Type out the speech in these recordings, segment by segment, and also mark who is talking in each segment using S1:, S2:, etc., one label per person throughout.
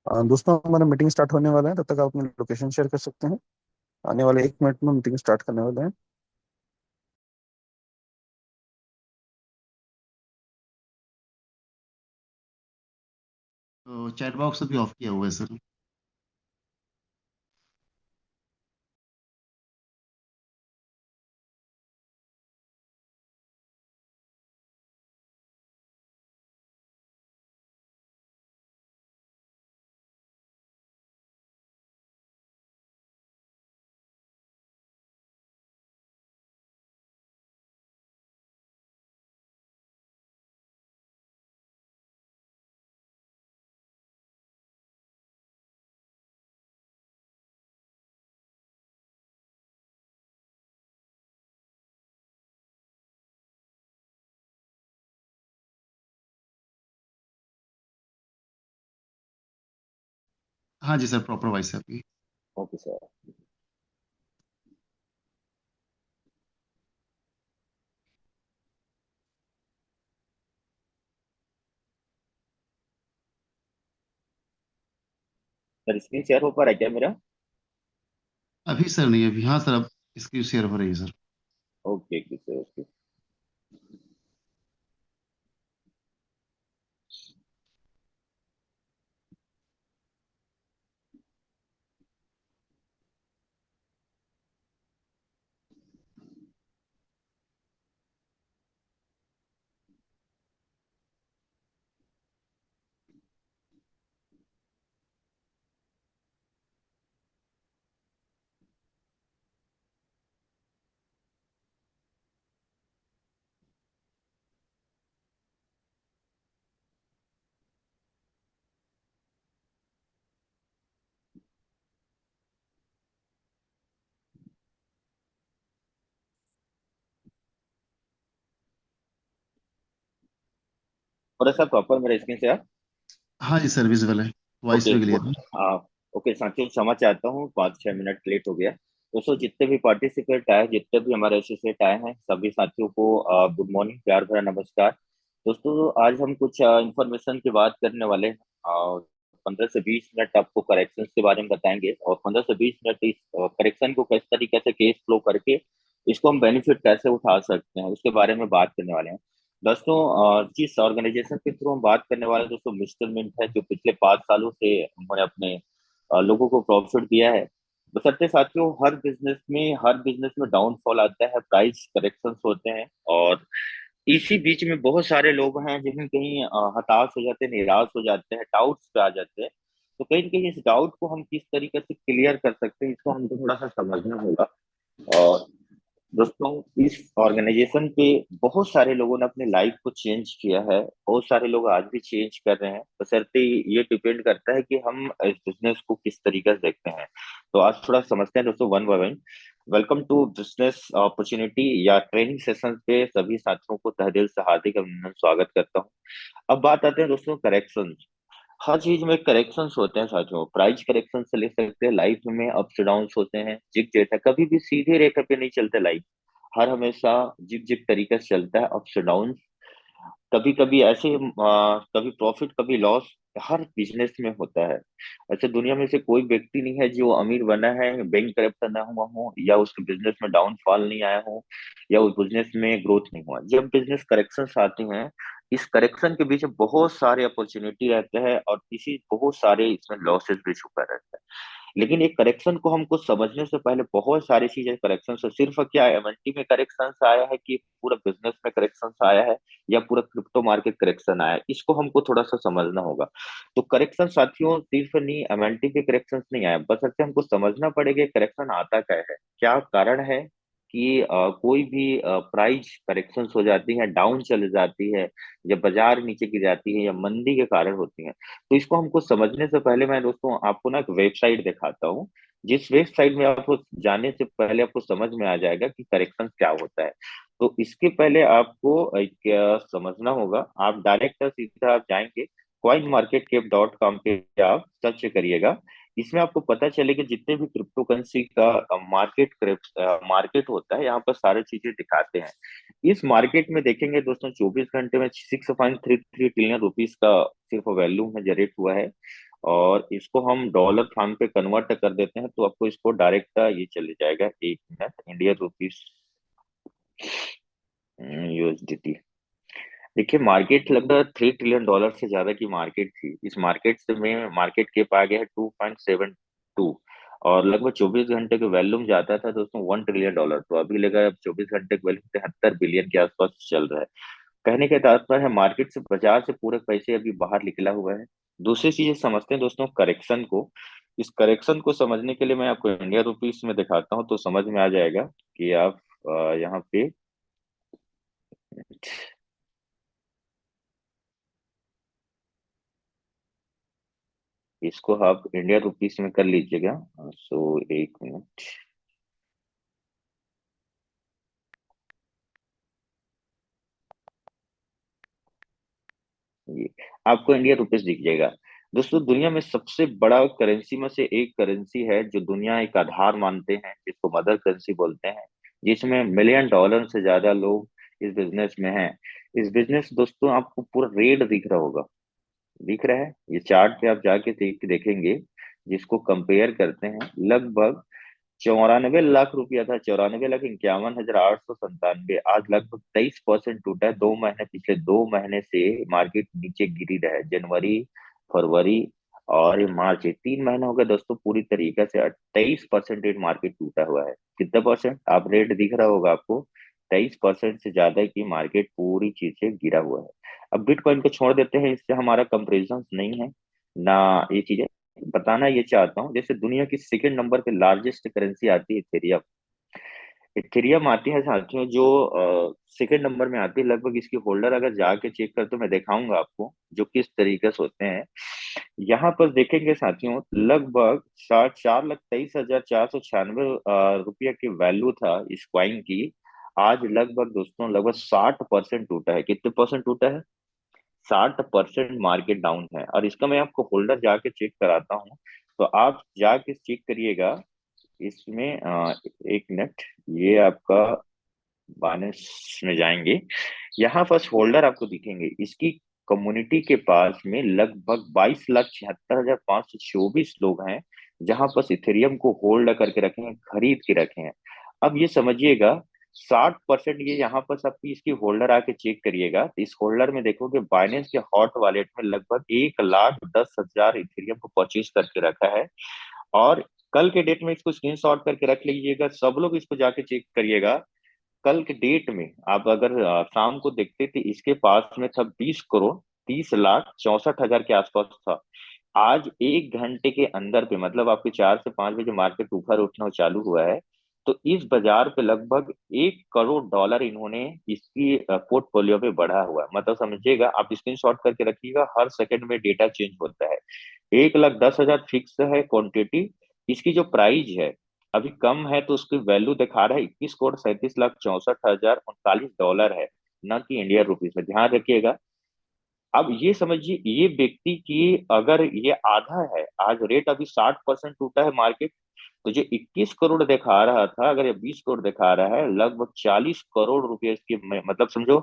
S1: दोस्तों हमारा meeting start होने वाला है। तब तक आप अपनी लोकेशन शेयर कर सकते हैं। आने वाले 1 मिनट में मीटिंग स्टार्ट करने वाले हैं।
S2: तो चैट बॉक्स अभी ऑफ किया हुआ है सर। हाँ जी सर, प्रॉपर वॉइस है आपकी।
S3: Okay sir. Sir screen share हो पा रहा है क्या मेरा?
S2: अभी सर नहीं, अभी हाँ सर, अब इसकी शेयर हो रही है sir.
S3: Okay okay sir okay. और सर प्रॉपर मेरा स्क्रीन शेयर।
S2: हाँ जी सर, विजुअल है, वॉइस
S3: ओके
S2: भी क्लियर है।
S3: ओके साथियों, क्षमा चाहता हूँ, 5-6 मिनट लेट हो गया। दोस्तों जितने भी पार्टिसिपेंट आए, जितने भी हमारे एसोसिएट आए हैं, सभी साथियों को गुड मॉर्निंग, प्यार भरा नमस्कार। दोस्तों आज हम कुछ इंफॉर्मेशन की बात करने वाले हैं। 15 से 20 मिनट आपको करेक्शन के बारे में बताएंगे, और 15 से 20 मिनट इस करेक्शन को किस तरीके से केस फ्लो करके इसको हम बेनिफिट कैसे उठा सकते हैं उसके बारे में बात करने वाले हैं। दोस्तों जिस ऑर्गेनाइजेशन के थ्रू हम बात करने वाले हैं दोस्तों, मिस्टर मिंट है, जो पिछले 5 सालों से उन्होंने अपने लोगों को प्रॉफिट दिया है। बशर्ते साथियों, हर बिजनेस में डाउनफॉल आता है, प्राइस करेक्शंस होते हैं, और इसी बीच में बहुत सारे लोग हैं जिन्हें कहीं हताश हो जाते हैं, निराश हो जाते हैं, डाउट्स पे आ जाते हैं। तो कहीं ना कहीं इस डाउट को हम किस तरीके से क्लियर कर सकते हैं, इसको हमको थोड़ा सा समझना होगा। और दोस्तों इस ऑर्गेनाइजेशन पे बहुत सारे लोगों ने अपने लाइफ को चेंज किया है, बहुत सारे लोग आज भी चेंज कर रहे हैं, बशर्ते ये डिपेंड करता है कि हम इस बिजनेस को किस तरीके से देखते हैं। तो आज थोड़ा समझते हैं दोस्तों, one by one. Welcome to business opportunity या ट्रेनिंग सेशन पे सभी साथियों को तहे दिल से हार्दिक अभिनंदन, स्वागत करता हूँ। अब बात आते हैं दोस्तों करेक्शन। हर चीज में करेक्शंस होते हैं साथियों, प्राइस करेक्शन से ले सकते हैं, लाइफ में अप्स डाउन होते हैं, जिग जेट है, कभी भी सीधे रेखा पे नहीं चलते लाइफ। हर हमेशा जिग जिग तरीके से चलता है, अप्स डाउन। कभी कभी ऐसे कभी प्रॉफिट कभी लॉस, हर बिजनेस में होता है। ऐसे दुनिया में से कोई व्यक्ति नहीं है जो अमीर बना है, बैंक करप्ट ना हुआ हो, या उसके बिजनेस में डाउनफॉल नहीं आया हो, या उस बिजनेस में ग्रोथ नहीं हुआ। जब बिजनेस करेक्शन आते हैं, इस करेक्शन के बीच बहुत सारे अपॉर्चुनिटी रहते हैं, और इसी बहुत सारे इसमें लॉसेस भी छुपा रहता है। लेकिन एक करेक्शन को हमको समझने से पहले बहुत सारी चीजें करेक्शन से, सिर्फ क्या एमएनटी में करेक्शन आया है कि पूरा बिजनेस में करेक्शन आया है, या पूरा क्रिप्टो मार्केट करेक्शन आया है, इसको हमको थोड़ा सा समझना होगा। तो करेक्शन साथियों सिर्फ नहीं एमएनटी के करेक्शन नहीं आया, बस ऐसे हमको समझना पड़ेगा करेक्शन आता क्या है, क्या कारण है कि कोई भी प्राइस करेक्शंस हो जाती है, डाउन चली जाती है, या बाजार नीचे गिर जाती है, या मंदी के कारण होती है। तो इसको हमको समझने से पहले मैं दोस्तों आपको ना एक वेबसाइट दिखाता हूँ, जिस वेबसाइट में आपको जाने से पहले आपको समझ में आ जाएगा कि करेक्शन क्या होता है। तो इसके पहले आपको एक समझना होगा, आप डायरेक्ट सीधा आप जाएंगे coinmarketcap.com पे, आप सर्च करिएगा इसमें आपको पता चले कि जितने भी क्रिप्टो करेंसी का मार्केट होता है, यहाँ पर सारी चीजें दिखाते हैं। इस मार्केट में देखेंगे दोस्तों, 24 घंटे में 6.33 ट्रिलियन रुपीस का सिर्फ वैल्यू में जनरेट हुआ है। और इसको हम डॉलर फॉर्म पे कन्वर्ट कर देते हैं तो आपको इसको डायरेक्ट ये चले जाएगा, 1 मिनट, इंडियन रुपीस यूएसडीटी। देखिए, मार्केट लगभग $3 ट्रिलियन से ज्यादा की मार्केट थी। इस मार्केट से में मार्केट कैप आ गया है 2.72। और लगभग 24 घंटे के वैल्यूम जाता था दोस्तों $1 ट्रिलियन। तो अभी लगा, अब 24 घंटे के वैल्यूम 73 बिलियन के आसपास चल रहा है। कहने का तात्पर्य है, मार्केट से, बाजार से पूरे पैसे अभी बाहर निकला हुआ है। दूसरी चीज समझते हैं दोस्तों, करेक्शन को। इस करेक्शन को समझने के लिए मैं आपको इंडिया रुपीस में दिखाता हूँ तो समझ में आ जाएगा कि आप यहाँ पे इसको आप इंडिया रुपीस में कर लीजिएगा। सो 1 मिनट। ये आपको इंडिया रुपीस दिख जाएगा। दोस्तों, दुनिया में सबसे बड़ा करेंसी में से एक करेंसी है जो दुनिया एक आधार मानते हैं, जिसको मदर करेंसी बोलते हैं, जिसमें $1 मिलियन से ज्यादा लोग इस बिजनेस में हैं। इस बिजनेस दोस्तों, आपको पूरा रेट दिख रहा होगा, दिख रहा है, ये चार्ट पे आप जाके देखेंगे, जिसको कंपेयर करते हैं। लगभग 94 लाख रुपया था, 94,51,897। आज लगभग 23% टूटा है। 2 महीने, पिछले 2 महीने से मार्केट नीचे गिरी रहा है। जनवरी, फरवरी और ये मार्च, ये 3 महीने हो गए दोस्तों, पूरी तरीके से 23% रेट मार्केट टूटा हुआ है। कितना परसेंट, आप रेट दिख रहा होगा आपको, 23% से ज्यादा की मार्केट पूरी चीज से गिरा हुआ है। अब बिटकॉइन को छोड़ देते हैं, इससे हमारा कंपेरिजन नहीं है ना, ये चीजें बताना ये चाहता हूँ। जैसे दुनिया की सेकंड नंबर पे लार्जेस्ट करेंसी आती है इथेरियम। इथेरियम आती है साथियों, जो सेकंड नंबर में आती है। लगभग इसकी होल्डर अगर जाके चेक कर तो मैं दिखाऊंगा आपको जो किस तरीके से होते हैं। यहाँ पर देखेंगे साथियों, लगभग 4,23,496 रुपया की वैल्यू था इस क्वाइन की। आज लगभग दोस्तों, लगभग 60% टूटा है। कितने परसेंट टूटा है? 60% मार्केट डाउन है। और इसका मैं आपको होल्डर जाके चेक कराता हूँ, तो आप जाके चेक करिएगा इसमें। 1 मिनट, ये आपका बाइनेंस में जाएंगे, यहाँ फर्स्ट होल्डर आपको दिखेंगे। इसकी कम्युनिटी के पास में लगभग 22,76,524 लोग हैं, जहां पर इथेरियम को होल्ड करके रखे हैं, खरीद के रखे हैं। अब ये समझिएगा, 60% ये यहाँ पर सबकी इसकी होल्डर आके चेक करिएगा। तो इस होल्डर में देखोगे बाइनेंस के हॉट वॉलेट में लगभग 1,10,000 इथेरियम को परचेज करके रखा है। और कल के डेट में इसको स्क्रीनशॉट करके रख लीजिएगा, सब लोग इसको जाके चेक करिएगा। कल के डेट में आप अगर शाम को देखते थे, इसके पास में था 20,30,64,000 के आसपास था। आज 1 घंटे के अंदर पे, मतलब आपके 4 से 5 बजे मार्केट ऊपर उठना चालू हुआ है, तो इस बाजार पे लगभग $1 करोड़ इन्होंने इसकी पोर्टफोलियो पे बढ़ा हुआ है। मतलब समझिएगा, आप स्क्रीनशॉट करके रखिएगा, हर सेकंड में डेटा चेंज होता है। 1,10,000 फिक्स है क्वांटिटी। इसकी जो प्राइस है अभी कम है, तो उसकी वैल्यू दिखा रहा है 21,37,64,039 है, न कि इंडिया रुपीस में, ध्यान रखिएगा। अब ये समझिए, ये व्यक्ति की अगर ये आधा है, आज रेट अभी 60% टूटा है मार्केट, तो जो 21 करोड़ दिखा रहा था, अगर ये 20 करोड़ दिखा रहा है, लगभग 40 करोड़ रुपया इसकी मतलब समझो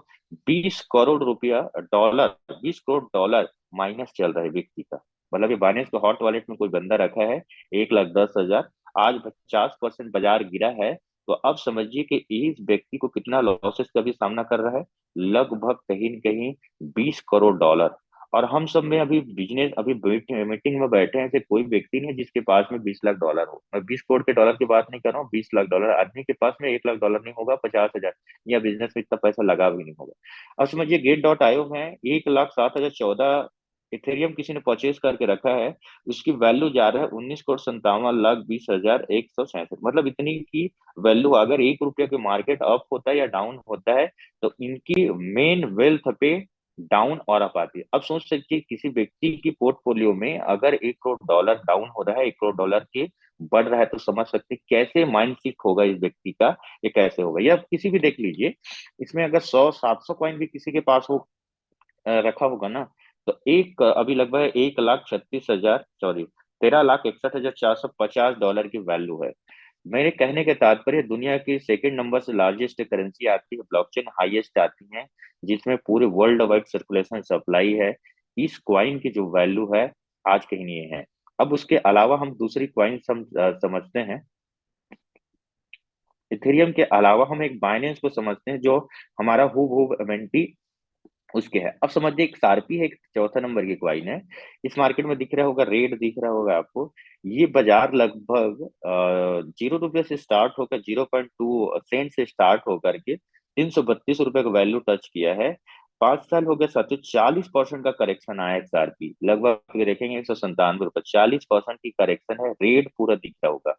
S3: 20 करोड़ रुपया डॉलर, 20 करोड़ डॉलर माइनस चल रहा है व्यक्ति का। मतलब ये बाइनेंस के हॉट वॉलेट में कोई बंदा रखा है 1,10,000, आज 50% बाजार गिरा है। तो अब समझिए कि इस व्यक्ति को कितना लॉसेस का भी सामना कर रहा है, लगभग कहीं न कहीं 20 करोड़ डॉलर। और हम सब में अभी बिजनेस, अभी मीटिंग में बैठे हैं, ऐसे कोई व्यक्ति नहीं है जिसके पास में 20 लाख डॉलर हो। मैं 20 करोड़ के डॉलर की बात नहीं कर रहा हूँ, 20 लाख डॉलर आदमी के पास में, 1 लाख डॉलर नहीं होगा, 50,000 या बिजनेस में इतना पैसा लगा भी नहीं होगा। अब समझिए, गेट डॉट आयो है, 1,07,014 इथेरियम किसी ने परचेज करके रखा है। उसकी वैल्यू जा रहा है 19,57,20,167। मतलब इतनी की वैल्यू, अगर ₹1 के मार्केट अप होता है या डाउन होता है, तो इनकी मेन वेल्थ पे डाउन और अप आती है। अब सोच सकते हैं, किसी व्यक्ति की पोर्टफोलियो में अगर $1 करोड़ डाउन हो रहा है, $1 करोड़ के बढ़ रहा है, तो समझ सकते हैं कैसे माइंड सेट होगा इस व्यक्ति का, ये कैसे होगा। या आप किसी भी देख लीजिए, इसमें अगर 100-700 कॉइन भी किसी के पास हो रखा होगा ना, तो एक अभी लगभग 1,36,000, सॉरी, 13,61,450 की वैल्यू है। मेरे कहने के तात्पर्य दुनिया की सेकंड नंबर से लार्जेस्ट करेंसी आती है, ब्लॉकचेन हाईएस्ट आती है, जिसमें पूरे वर्ल्ड वाइड सर्कुलेशन सप्लाई है। इस क्वाइन की जो वैल्यू है आज कहीं नहीं है। अब उसके अलावा हम दूसरी क्वाइन समझते हैं। इथेरियम के अलावा हम एक बाइनेंस को समझते हैं, जो हमारा हूब एमएनटी उसके है। अब समझिए एक सारपी है, एक चौथा नंबर की क्वाइन है। इस मार्केट में दिख रहा होगा, रेट दिख रहा होगा आपको। ये बाजार लगभग 0 रुपये से स्टार्ट होकर 0.2 सेंट से स्टार्ट होकर के 332 रुपये का वैल्यू टच किया है। 5 साल हो गए साथियों, 40% का करेक्शन आया है XRP लगभग। ये देखेंगे 197 रुपये, 40% की करेक्शन है। रेट पूरा दिख रहा होगा।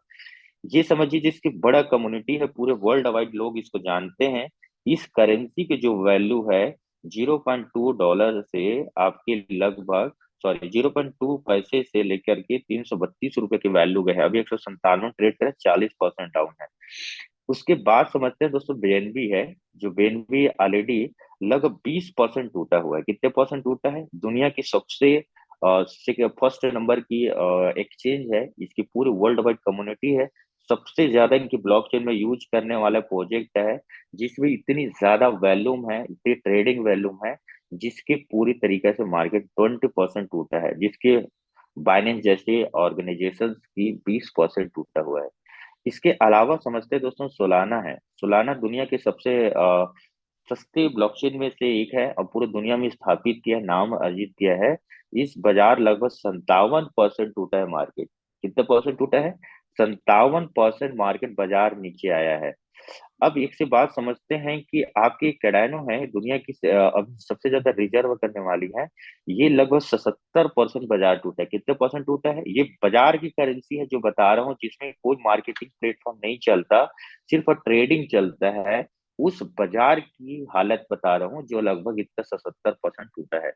S3: ये समझिए जिसकी बड़ा कम्युनिटी है, पूरे वर्ल्ड वाइड लोग इसको जानते हैं। इस करेंसी की जो वैल्यू है $0.2 से आपके लगभग, सॉरी, 0.2 पैसे से लेकर के 332 रुपये की वैल्यू गए है। अभी 197 ट्रेड करे, 40% डाउन है। उसके बाद समझते हैं दोस्तों बीएनबी है। जो बीएनबी ऑलरेडी लगभग 20% टूटा हुआ है। कितने परसेंट टूटा है? दुनिया की सबसे फर्स्ट नंबर की एक्सचेंज है, इसकी पूरी वर्ल्ड वाइड कम्युनिटी है। सबसे ज्यादा इनकी ब्लॉकचेन में यूज करने वाला प्रोजेक्ट है, जिसमें इतनी ज्यादा वैल्यूम है, इतनी ट्रेडिंग वैल्यूम है, जिसके पूरी तरीके से मार्केट 20% टूटा है, जिसके बाइनेंस जैसे ऑर्गेनाइजेशन की 20% टूटा हुआ है। इसके अलावा समझते हैं दोस्तों सोलाना है। सोलाना दुनिया के सबसे सस्ते ब्लॉकचेन में से एक है और पूरी दुनिया में स्थापित किया, नाम अर्जित किया है। इस बाजार लगभग 57% टूटा है मार्केट। कितने परसेंट टूटा है? 57% मार्केट बाजार नीचे आया है। अब एक से बात समझते हैं कि आपकी कैडानो है, दुनिया की अभी सबसे ज्यादा रिजर्व करने वाली है। ये लगभग 77% बाजार टूटा है। कितने परसेंट टूटा है? ये बाजार की करेंसी है जो बता रहा हूँ, जिसमें कोई मार्केटिंग प्लेटफॉर्म नहीं चलता, सिर्फ ट्रेडिंग चलता है। उस बाजार की हालत बता रहा हूँ, जो लगभग इतना 77% टूटा है।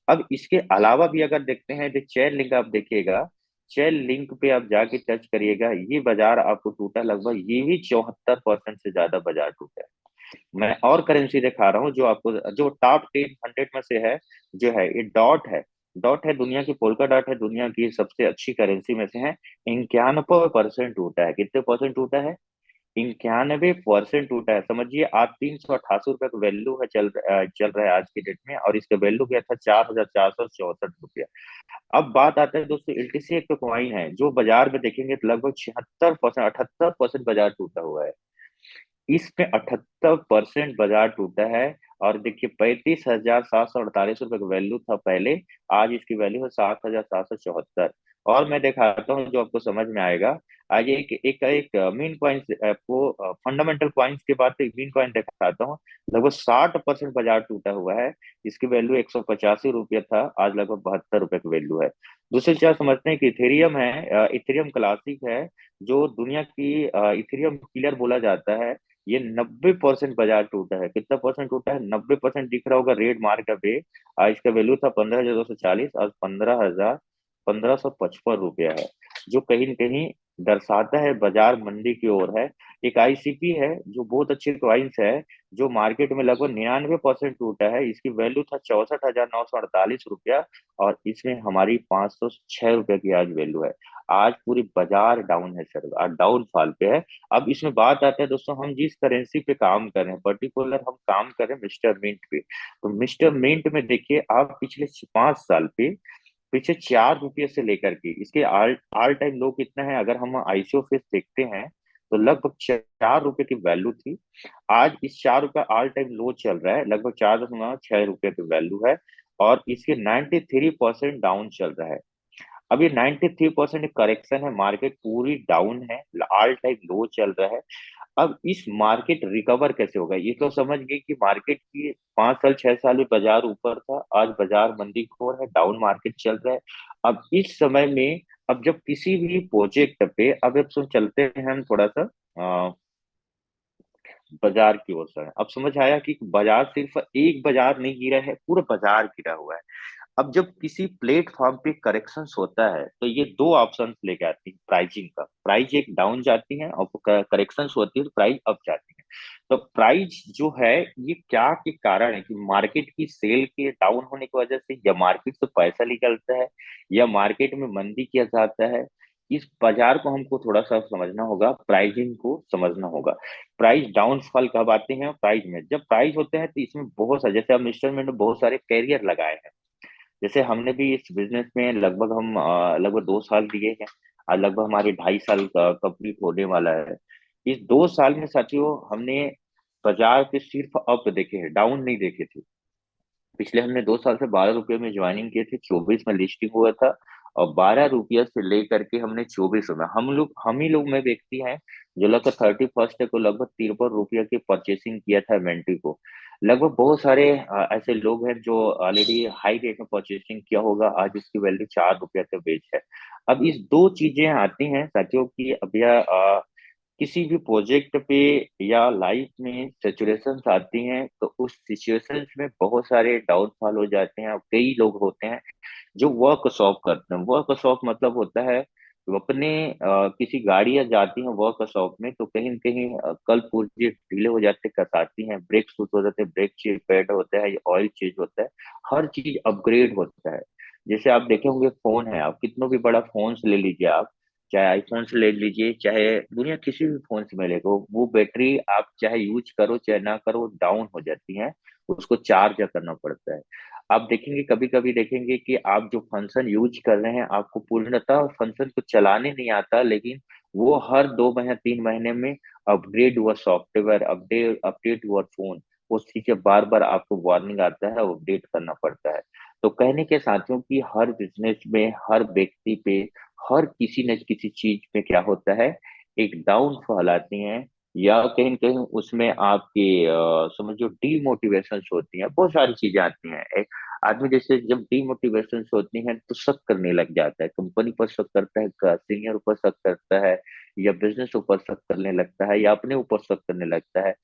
S3: अब इसके अलावा भी अगर देखते हैं तो चेन लिंक आप देखिएगा, चेन लिंक पे आप जाके टच करिएगा, ये बाजार आपको टूटा लगभग, ये भी 74% से ज्यादा बाजार टूटा है। मैं और करेंसी दिखा रहा हूँ जो आपको, जो टॉप 10 100 में से है, जो है ये डॉट है। डॉट है दुनिया की, पोल्का डॉट है दुनिया की सबसे अच्छी करेंसी में से है। 91% टूटा है। कितने परसेंट टूटा है? 91% टूटा है। समझिए आज 388 रुपये का वैल्यू है, चल रहा है आज की डेट में, और इसका वैल्यू गया था 4,464 रुपया। अब बात आता है दोस्तों, एलटीसी एक तो कॉइन है जो बाजार में देखेंगे तो लगभग 76%, 78% बाजार टूटा हुआ है। इसमें 78% बाजार टूटा है। और देखिए 35,748 रुपये का वैल्यू था पहले, आज इसकी वैल्यू है 7,774। और मैं दिखाता हूँ जो आपको समझ में आएगा। आज एक एक एक मीन कॉइन आपको, फंडामेंटल कॉइन्स के बाद एक मीन कॉइन दिखाता हूँ। लगभग 60% बाजार टूटा हुआ है। इसकी वैल्यू 185 रुपये था, आज लगभग 72 रुपये की वैल्यू है। दूसरी चीज समझते हैं कि इथेरियम है, इथेरियम क्लासिक है, जो दुनिया की इथेरियम किलर बोला जाता है। ये 90% बाजार टूटा है। कितना परसेंट टूटा है? 90% दिख रहा होगा रेड मार्क पे। आज इसका वैल्यू था 15,240, आज 15,1555 रुपया है, जो कहीं न कहीं दर्शाता है बाजार मंदी की ओर है। एक आईसीपी है जो बहुत अच्छी क्वाइंस है, जो मार्केट में लगभग 99% टूटा है। इसकी वैल्यू था 64,948 रुपया, और इसमें हमारी 506 रुपये की आज वैल्यू है। आज पूरी बाजार डाउन है सर, आज डाउनफॉल पे है। अब इसमें बात आता है दोस्तों, हम जिस करेंसी पे काम कर रहे हैं, पर्टिकुलर हम काम कर रहे हैं मिस्टर मिंट पे। तो मिस्टर मिंट में देखिए आप पिछले 5 साल पे, पीछे 4 रुपये से लेकर के इसके ऑल ऑल टाइम लो कितना है, अगर हम आईसीओ फेस देखते हैं तो लगभग 4 रुपये की वैल्यू थी। आज इस 4 रुपये ऑल टाइम लो चल रहा है, लगभग 4,6 रुपये की वैल्यू है। और इसके 93% डाउन चल रहा है। अब ये 93% करेक्शन है, मार्केट पूरी डाउन है, ऑल टाइम लो चल रहा है। अब इस मार्केट रिकवर कैसे होगा? ये तो समझ गए कि मार्केट की 5 साल 6 साल में बाजार ऊपर था, आज बाजार मंदी की ओर है, डाउन मार्केट चल रहा है। अब इस समय में, अब जब किसी भी प्रोजेक्ट पे, अब सुन चलते हैं हम थोड़ा सा बाजार की ओर से। अब समझ आया कि बाजार सिर्फ एक बाजार नहीं गिरा है, पूरा बाजार गिरा हुआ है। अब जब किसी प्लेटफॉर्म पे करेक्शंस होता है तो ये दो ऑप्शंस लेके आती है प्राइजिंग का। प्राइस एक डाउन जाती है और करेक्शंस होती है तो प्राइस अप जाती है। तो प्राइस जो है ये क्या के कारण है कि मार्केट की सेल के डाउन होने की वजह से, या मार्केट से पैसा निकलता है, या मार्केट में मंदी किया जाता है। इस बाजार को हमको थोड़ा सा समझना होगा, प्राइसिंग को समझना होगा। प्राइस डाउनफॉल कब आते हैं? प्राइस में जब प्राइस होते हैं तो इसमें बहुत सारे, जैसे अब मिस्टर ने बहुत सारे कैरियर लगाए हैं। जैसे हमने भी इस बिजनेस में लगभग हम लगभग 2 साल दिए हैं, और लगभग हमारे 2.5 साल का कंप्लीट होने वाला है। इस 2 साल में साथियों हमने बाजार पे सिर्फ अप देखे हैं, डाउन नहीं देखे थे। पिछले हमने 2 साल से 12 रुपये में ज्वाइनिंग किए थे, 24 में लिस्टिंग हुआ था, और 12 रुपया से लेकर के हमने 24 में, हम ही लोग में व्यक्ति हैं जो लगभग 31st को लगभग 53 रुपया की परचेसिंग किया था इन्वेंट्री को। लगभग बहुत सारे ऐसे लोग हैं जो ऑलरेडी हाई रेट में परचेसिंग किया होगा, आज उसकी वैल्यू 4 रुपया के बेच है। अब इस दो चीजें आती हैं साथियों की, अब यह किसी भी प्रोजेक्ट पे या लाइफ में सिचुएशंस आती हैं तो उस सिचुएशंस में बहुत सारे डाउनफॉल हो जाते हैं। और कई लोग होते हैं जो वर्कशॉप करते हैं। वर्कशॉप मतलब होता है वो अपने किसी गाड़ियां जाती हैं वर्कशॉप में तो कहीं न कहीं कल पुर्जे ढीले हो जाते, कसाती हैं, ब्रेक शूट हो जाते हैं, ब्रेक पैड होता है, ऑयल चेंज होता है, हर चीज अपग्रेड होता है। जैसे आप देखे होंगे फोन है, आप कितना भी बड़ा फोन ले लीजिए, आप चाहे आईफोन से ले लीजिए, चाहे दुनिया किसी भी फोन से मिलेगा, वो बैटरी आप चाहे यूज करो चाहे ना करो डाउन हो जाती है, उसको चार्ज करना पड़ता है। आप देखेंगे, कभी कभी देखेंगे कि आप जो फंक्शन यूज कर रहे हैं आपको पूर्णतः फंक्शन को चलाने नहीं आता, लेकिन वो हर 2 महीने 3 महीने में अपग्रेड हुआ सॉफ्टवेयर, अपडेट अपडेट हुआ फोन, उस चीज से बार बार आपको वार्निंग आता है, अपडेट करना पड़ता है। तो कहने के साथियों की हर बिजनेस में, हर व्यक्ति पे, हर किसी न किसी चीज में क्या होता है, एक डाउनफॉल आती है, या कहीं न कहीं उसमें आपकी समझो डीमोटिवेशन होती है, बहुत सारी चीजें आती हैं। एक आदमी जैसे जब डीमोटिवेशन होती हैं तो शक करने लग जाता है, कंपनी पर शक करता है, सीनियर ऊपर शक करता है, या बिजनेस ऊपर शक करने लगता है, या अपने ऊपर शक करने लगता है।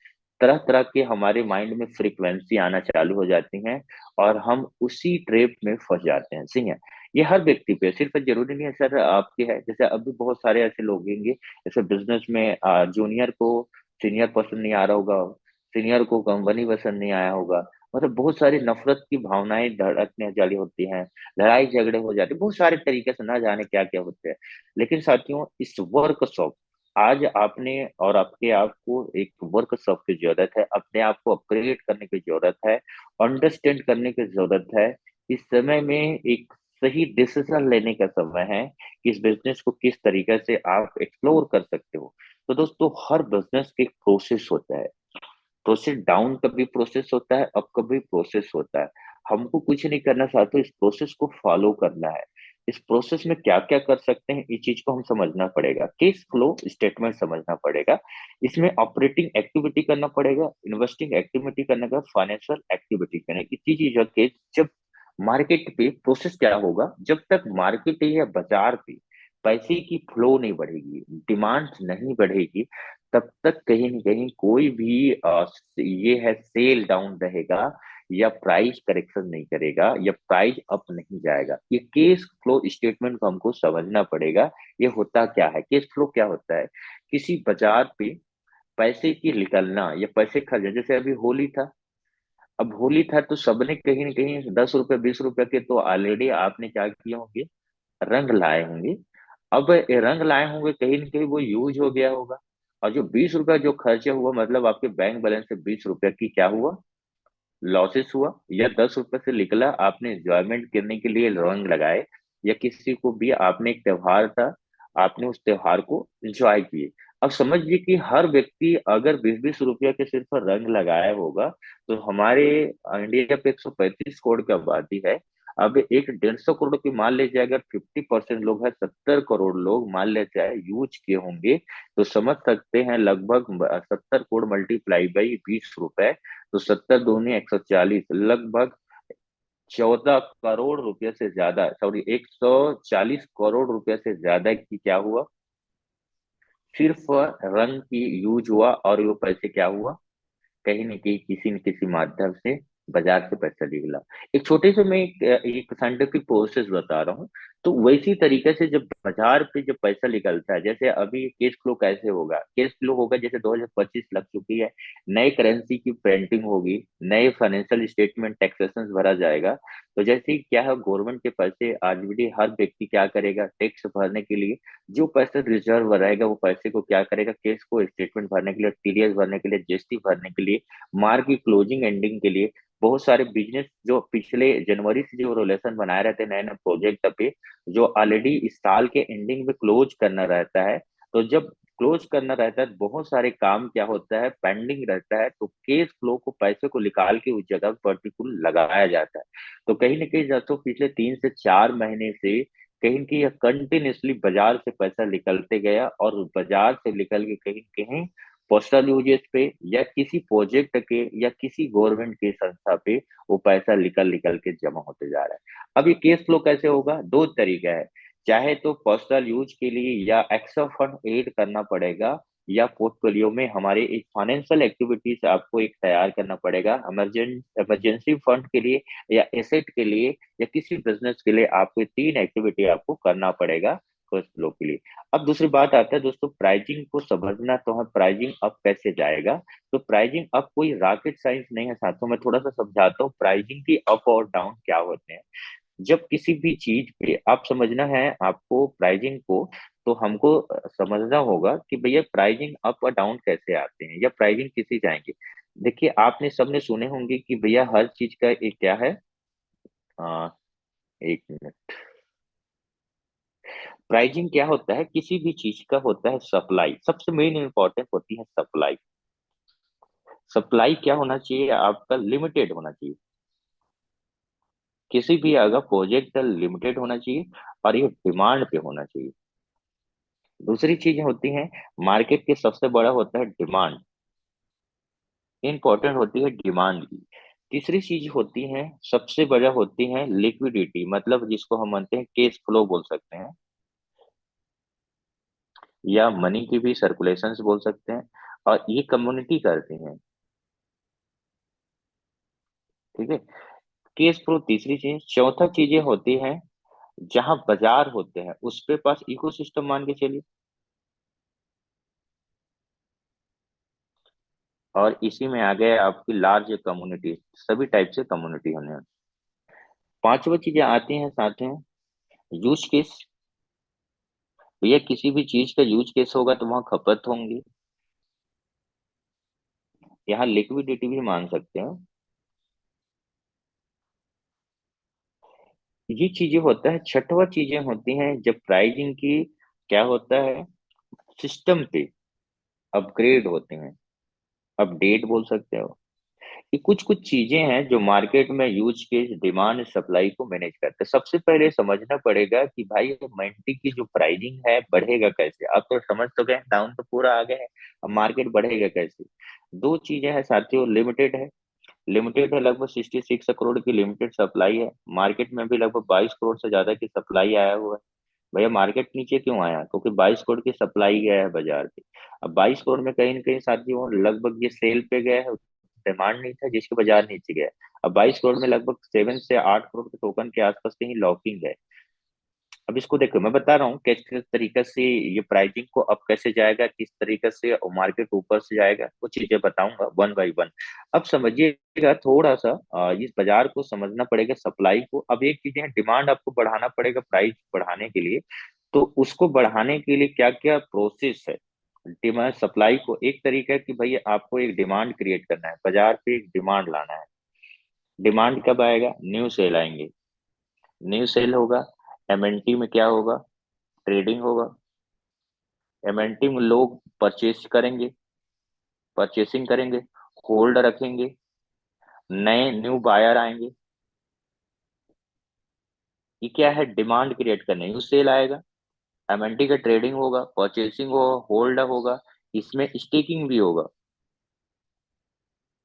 S3: तरह तरह के हमारे माइंड में फ्रीक्वेंसी आना चालू हो जाती हैं, और हम उसी ट्रैप में फंस जाते हैं। सही है, ये हर व्यक्ति पे, सिर्फ जरूरी नहीं है सर आपके है। जैसे अभी बहुत सारे ऐसे लोग होंगे, जैसे बिजनेस में जूनियर को सीनियर पसंद नहीं आ रहा होगा, सीनियर को कंपनी पसंद नहीं आया होगा, मतलब बहुत सारी नफरत की भावनाएं धड़कने जारी होती हैं, लड़ाई झगड़े हो जाते हैं, बहुत सारे तरीके से ना जाने क्या क्या होते हैं। लेकिन साथियों इस वर्कशॉप, आज आपने और आपके आप को एक वर्कशॉप की जरूरत है, अपने आप को अपग्रेड करने की जरूरत है, अंडरस्टैंड करने की जरूरत है। इस समय में एक सही डिसीजन लेने का समय है कि इस बिजनेस को किस तरीके से आप एक्सप्लोर कर सकते हो। तो दोस्तों हर बिजनेस के एक प्रोसेस होता है, प्रोसेस डाउन का भी प्रोसेस होता है, अप का भी प्रोसेस होता है। हमको कुछ नहीं करना चाहते, इस प्रोसेस को फॉलो करना है। इस प्रोसेस में क्या क्या कर सकते हैं इस चीज को हम समझना पड़ेगा, केस फ्लो स्टेटमेंट समझना पड़ेगा, इसमें ऑपरेटिंग एक्टिविटी करना पड़ेगा, इन्वेस्टिंग एक्टिविटी करने का, फाइनेंशियल एक्टिविटी करने की चीज के। जब मार्केट पे प्रोसेस क्या होगा, जब तक मार्केट या बाजार पे पैसे की फ्लो नहीं बढ़ेगी, डिमांड नहीं बढ़ेगी, तब तक कहीं न कहीं कोई भी ये है सेल डाउन रहेगा, या प्राइस करेक्शन नहीं करेगा, या प्राइस अप नहीं जाएगा। ये केस फ्लो स्टेटमेंट को हमको समझना पड़ेगा। ये होता क्या है, केस फ्लो क्या होता है? किसी बाजार पे पैसे की निकलना या पैसे खर्च, जैसे अभी होली था, अब होली था तो सबने कहीं न कहीं 10 रुपए 20 रुपए के तो ऑलरेडी आपने क्या किए होंगे, रंग लाए होंगे। अब ये रंग लाए होंगे, कहीं न कहीं वो यूज हो गया होगा, और जो 20 रुपया जो खर्चा हुआ, मतलब आपके बैंक बैलेंस से 20 रुपया की क्या हुआ, लॉसेस हुआ। या 10 रुपए से निकला, आपने एंजॉयमेंट करने के लिए रंग लगाए, या किसी को भी आपने, एक त्योहार था, आपने उस त्योहार को एंजॉय किए। अब समझिए कि हर व्यक्ति अगर 20-20 रुपया के सिर्फ रंग लगाया होगा, तो हमारे इंडिया पे 135 करोड़ की आबादी है। अब एक 150 करोड़ की मान ले जाए, अगर 50% लोग हैं, 70 करोड़ लोग मान ले जाए यूज किए होंगे, तो समझ सकते हैं लगभग 70 करोड़ मल्टीप्लाई बाई 20 रुपए, तो 70 दूनी 140, लगभग 14 करोड़ रुपए से ज्यादा, सॉरी 140 करोड़ रुपए से ज्यादा की क्या हुआ, सिर्फ रंग की यूज हुआ। और वो पैसे क्या हुआ, कहीं न कहीं किसी न किसी माध्यम से बाजार से पैसा निकला। एक छोटे से मैं एक साइंटिफिक प्रोसेस बता रहा हूँ। तो वैसी तरीके से जब बाजार पे जब पैसा निकलता है, जैसे अभी केस फ्लो कैसे होगा, केस फ्लो होगा जैसे 2025 लग चुकी है, नए करेंसी की प्रिंटिंग होगी, नए फाइनेंशियल स्टेटमेंट टैक्सेशन भरा जाएगा। तो जैसे ही क्या है, गवर्नमेंट के पैसे आरबीडी हर व्यक्ति क्या करेगा, टैक्स भरने के लिए जो पैसा रिजर्व रहेगा वो पैसे को क्या करेगा, केस को स्टेटमेंट भरने के लिए, टीडीएस भरने के लिए, जीएसटी भरने के लिए, मार्च की क्लोजिंग एंडिंग के लिए, बहुत सारे बिजनेस जो पिछले जनवरी से जो रिलेशन बनाए रहते हैं नए नए प्रोजेक्ट पे, जो ऑलरेडी इस साल के एंडिंग में क्लोज करना रहता है। तो जब क्लोज करना रहता है, बहुत सारे काम क्या होता है, पेंडिंग रहता है, तो केस फ्लो को, पैसे को निकाल के उस जगह पर्टिकुलर लगाया जाता है। तो कहीं ना कहीं तो पिछले 3 से 4 महीने से कहीं की यह कंटिन्यूसली बाजार से पैसा निकलते गया, और बाजार से निकल के कहीं कहीं पोस्टल यूजेस पे या किसी प्रोजेक्ट के या किसी गवर्नमेंट की संस्था पे वो पैसा निकल निकल के जमा होते जा रहा है। अब ये केस फ्लो कैसे होगा, दो तरीका है। चाहे तो पर्सनल यूज के लिए या एक्स्ट्रा फंड ऐड करना पड़ेगा, या पोर्टफोलियो में हमारे एक फाइनेंशियल एक्टिविटीज आपको एक तैयार करना पड़ेगा, इमरजेंसी फंड के लिए या एसेट के लिए या किसी बिजनेस के लिए, आपको 3 एक्टिविटी आपको करना पड़ेगा फर्स्ट फ्लो के लिए। अब दूसरी बात आता है दोस्तों, प्राइजिंग को समझना तो है, प्राइजिंग अप कैसे जाएगा। तो प्राइजिंग अप कोई रॉकेट साइंस नहीं है साथियों, मैं थोड़ा सा समझाता हूँ प्राइजिंग की अप और डाउन क्या होते हैं। जब किसी भी चीज पे आप समझना है आपको प्राइजिंग को, तो हमको समझना होगा कि भैया प्राइजिंग अप और डाउन कैसे आते हैं या प्राइजिंग किसी जाएंगे। देखिए आपने सबने सुने होंगे कि भैया हर चीज का एक क्या है, आ, एक मिनट, प्राइजिंग क्या होता है, किसी भी चीज का होता है सप्लाई, सबसे मेन इंपॉर्टेंट होती है सप्लाई। सप्लाई क्या होना चाहिए, आपका लिमिटेड होना चाहिए, किसी भी अगर प्रोजेक्ट लिमिटेड होना चाहिए, और ये डिमांड पे होना चाहिए। दूसरी चीज होती है, मार्केट के सबसे बड़ा होता है डिमांड, इंपॉर्टेंट होती है डिमांड की। तीसरी चीज होती है, सबसे बड़ा होती है लिक्विडिटी, मतलब जिसको हम मानते हैं कैश फ्लो बोल सकते हैं, या मनी की भी सर्कुलेशन बोल सकते हैं, और ये कम्युनिटी करते हैं। ठीक है, कैश फ्लो तीसरी चीज। चौथा चीजें होती है, जहां बाजार होते हैं उस पे पास इकोसिस्टम मान के चलिए, और इसी में आ गए आपकी लार्ज कम्युनिटी, सभी टाइप से कम्युनिटी होने हैं। पांचवा चीजें आती हैं साथ में यूज केस। भैया किसी भी चीज का यूज केस होगा तो वहां खपत होंगी, यहाँ लिक्विडिटी भी मान सकते हैं। ये चीजें होता है। छठवा चीजें होती हैं जब प्राइसिंग की क्या होता है, सिस्टम पे अपग्रेड होते हैं, अपडेट बोल सकते हो। ये कुछ कुछ चीजें हैं जो मार्केट में यूज के डिमांड सप्लाई को मैनेज करते हैं। सबसे पहले समझना पड़ेगा कि भाई ये मंडी की जो प्राइसिंग है बढ़ेगा कैसे। आप तो समझ तो गए, डाउन तो पूरा आ गए हैं, अब मार्केट बढ़ेगा कैसे। दो चीजें हैं साथियों, लिमिटेड है, लिमिटेड है, लगभग 66 करोड़ की लिमिटेड सप्लाई है, मार्केट में भी लगभग 22 करोड़ से ज्यादा की सप्लाई आया हुआ है। भैया मार्केट नीचे क्यों आया, क्योंकि 22 करोड़ की सप्लाई गया है बाजार पे। अब 22 करोड़ में कहीं ना कहीं साथियों लगभग ये सेल पे गया है, डिमांड नहीं था जिसके बाजार नीचे गया है। अब 22 करोड़ में लगभग 7 से 8 करोड़ के टोकन के आसपास कहीं लॉकिंग है। अब इसको देखो, मैं बता रहा हूँ किस किस तरीके से ये प्राइसिंग को अब कैसे जाएगा, किस तरीके से मार्केट ऊपर से जाएगा, वो चीजें बताऊंगा वन बाई वन। अब समझिएगा थोड़ा सा, इस बाजार को समझना पड़ेगा, सप्लाई को। अब एक चीज है, डिमांड आपको बढ़ाना पड़ेगा प्राइस बढ़ाने के लिए। तो उसको बढ़ाने के लिए क्या क्या प्रोसेस है, डिमांड सप्लाई को एक तरीका है कि भाई आपको एक डिमांड क्रिएट करना है, बाजार पे एक डिमांड लाना है। डिमांड कब आएगा, न्यू सेल आएंगे, न्यू सेल होगा, एमएनटी में क्या होगा, ट्रेडिंग होगा, एमएनटी में लोग परचेस करेंगे, परचेसिंग करेंगे, होल्ड रखेंगे, नए न्यू बायर आएंगे। ये क्या है, डिमांड क्रिएट करने, न्यू सेल आएगा, एमएनटी का ट्रेडिंग होगा, परचेसिंग होगा, होल्ड होगा, इसमें स्टेकिंग भी होगा।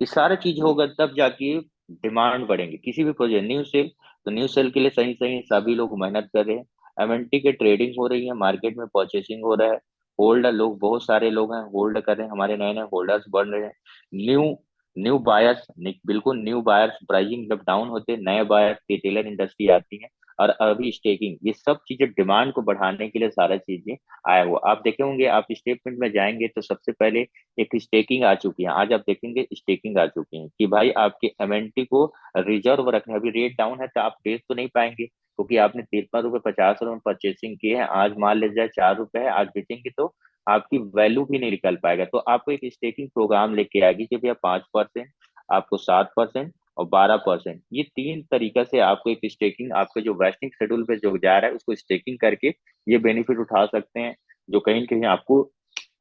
S3: ये सारा चीज होगा तब जाके डिमांड बढ़ेंगे किसी भी प्रोजेक्ट। न्यू सेल, तो न्यू सेल के लिए सही सही सभी लोग मेहनत कर रहे हैं। एमएनटी के ट्रेडिंग हो रही है, मार्केट में परचेसिंग हो रहा है, होल्ड लोग बहुत सारे लोग हैं होल्ड कर रहे हैं, हमारे नए नए होल्डर्स बढ़ रहे हैं। न्यू न्यू बायर्स, बिल्कुल न्यू बायर्स, प्राइसिंग जब डाउन होते हैं नए बायर्स, रिटेलर इंडस्ट्री आती है, और अभी स्टेकिंग, ये सब चीजें डिमांड को बढ़ाने के लिए सारा चीजें आया हुआ। आप देखे होंगे, आप स्टेटमेंट में जाएंगे तो सबसे पहले एक स्टेकिंग आ चुकी है। आज आप देखेंगे स्टेकिंग आ चुकी है कि भाई आपके एमएनटी को रिजर्व रखना। अभी रेट डाउन है तो आप बेच तो नहीं पाएंगे, क्योंकि आपने 53 रुपए 50 रुपए परचेसिंग की है, आज मान ले जाए 4 रुपए है, आज बेचेंगे तो आपकी वैल्यू भी नहीं निकल पाएगा। तो आपको एक स्टेकिंग प्रोग्राम लेके आएगी कि भैया 5%, आपको 7% और 12%, ये तीन तरीका से आपको एक स्टेकिंग, आपके जो वेस्टिंग शेड्यूल पे जो जा रहा है उसको स्टेकिंग करके ये बेनिफिट उठा सकते हैं। जो कहीं न कहीं आपको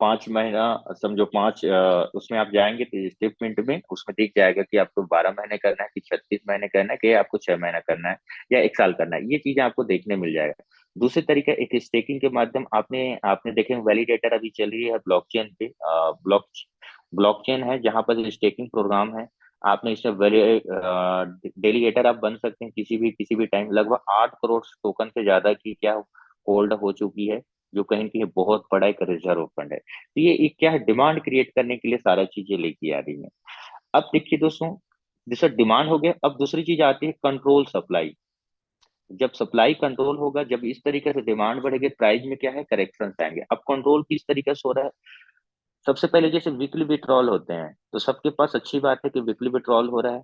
S3: 5 महीना, समझो उसमें आप जाएंगे तो स्टेटमेंट में उसमें दिख जाएगा कि आपको 12 महीने करना है, कि 36 महीने करना है, कि आपको 6 महीना करना है, या 1 साल करना है। ये चीजें आपको देखने मिल जाएगा। दूसरे तरीका एक स्टेकिंग के माध्यम, आपने आपने देखे वैलिडेटर अभी चल रही है ब्लॉकचेन पे, ब्लॉकचेन है जहां पर स्टेकिंग प्रोग्राम है। आपने इसमें डेलीगेटर आप बन सकते हैं किसी भी टाइम। लगभग 8 करोड़ टोकन से ज्यादा की क्या होल्ड हो चुकी है, जो कहीं न कहीं बहुत बड़ा एक रिजर्व फंड है। तो ये एक क्या है, डिमांड क्रिएट करने के लिए सारा चीजें लेके आ रही है। अब देखिए दोस्तों, जैसे डिमांड हो गया, अब दूसरी चीज आती है कंट्रोल सप्लाई। जब सप्लाई कंट्रोल होगा, जब इस तरीके से डिमांड बढ़ेगी, प्राइस में क्या है, करेक्शन आएंगे। अब कंट्रोल किस तरीके से हो रहा है, सबसे पहले जैसे वीकली विड्रॉल होते हैं तो सबके पास अच्छी बात है कि वीकली विड्रॉल हो रहा है।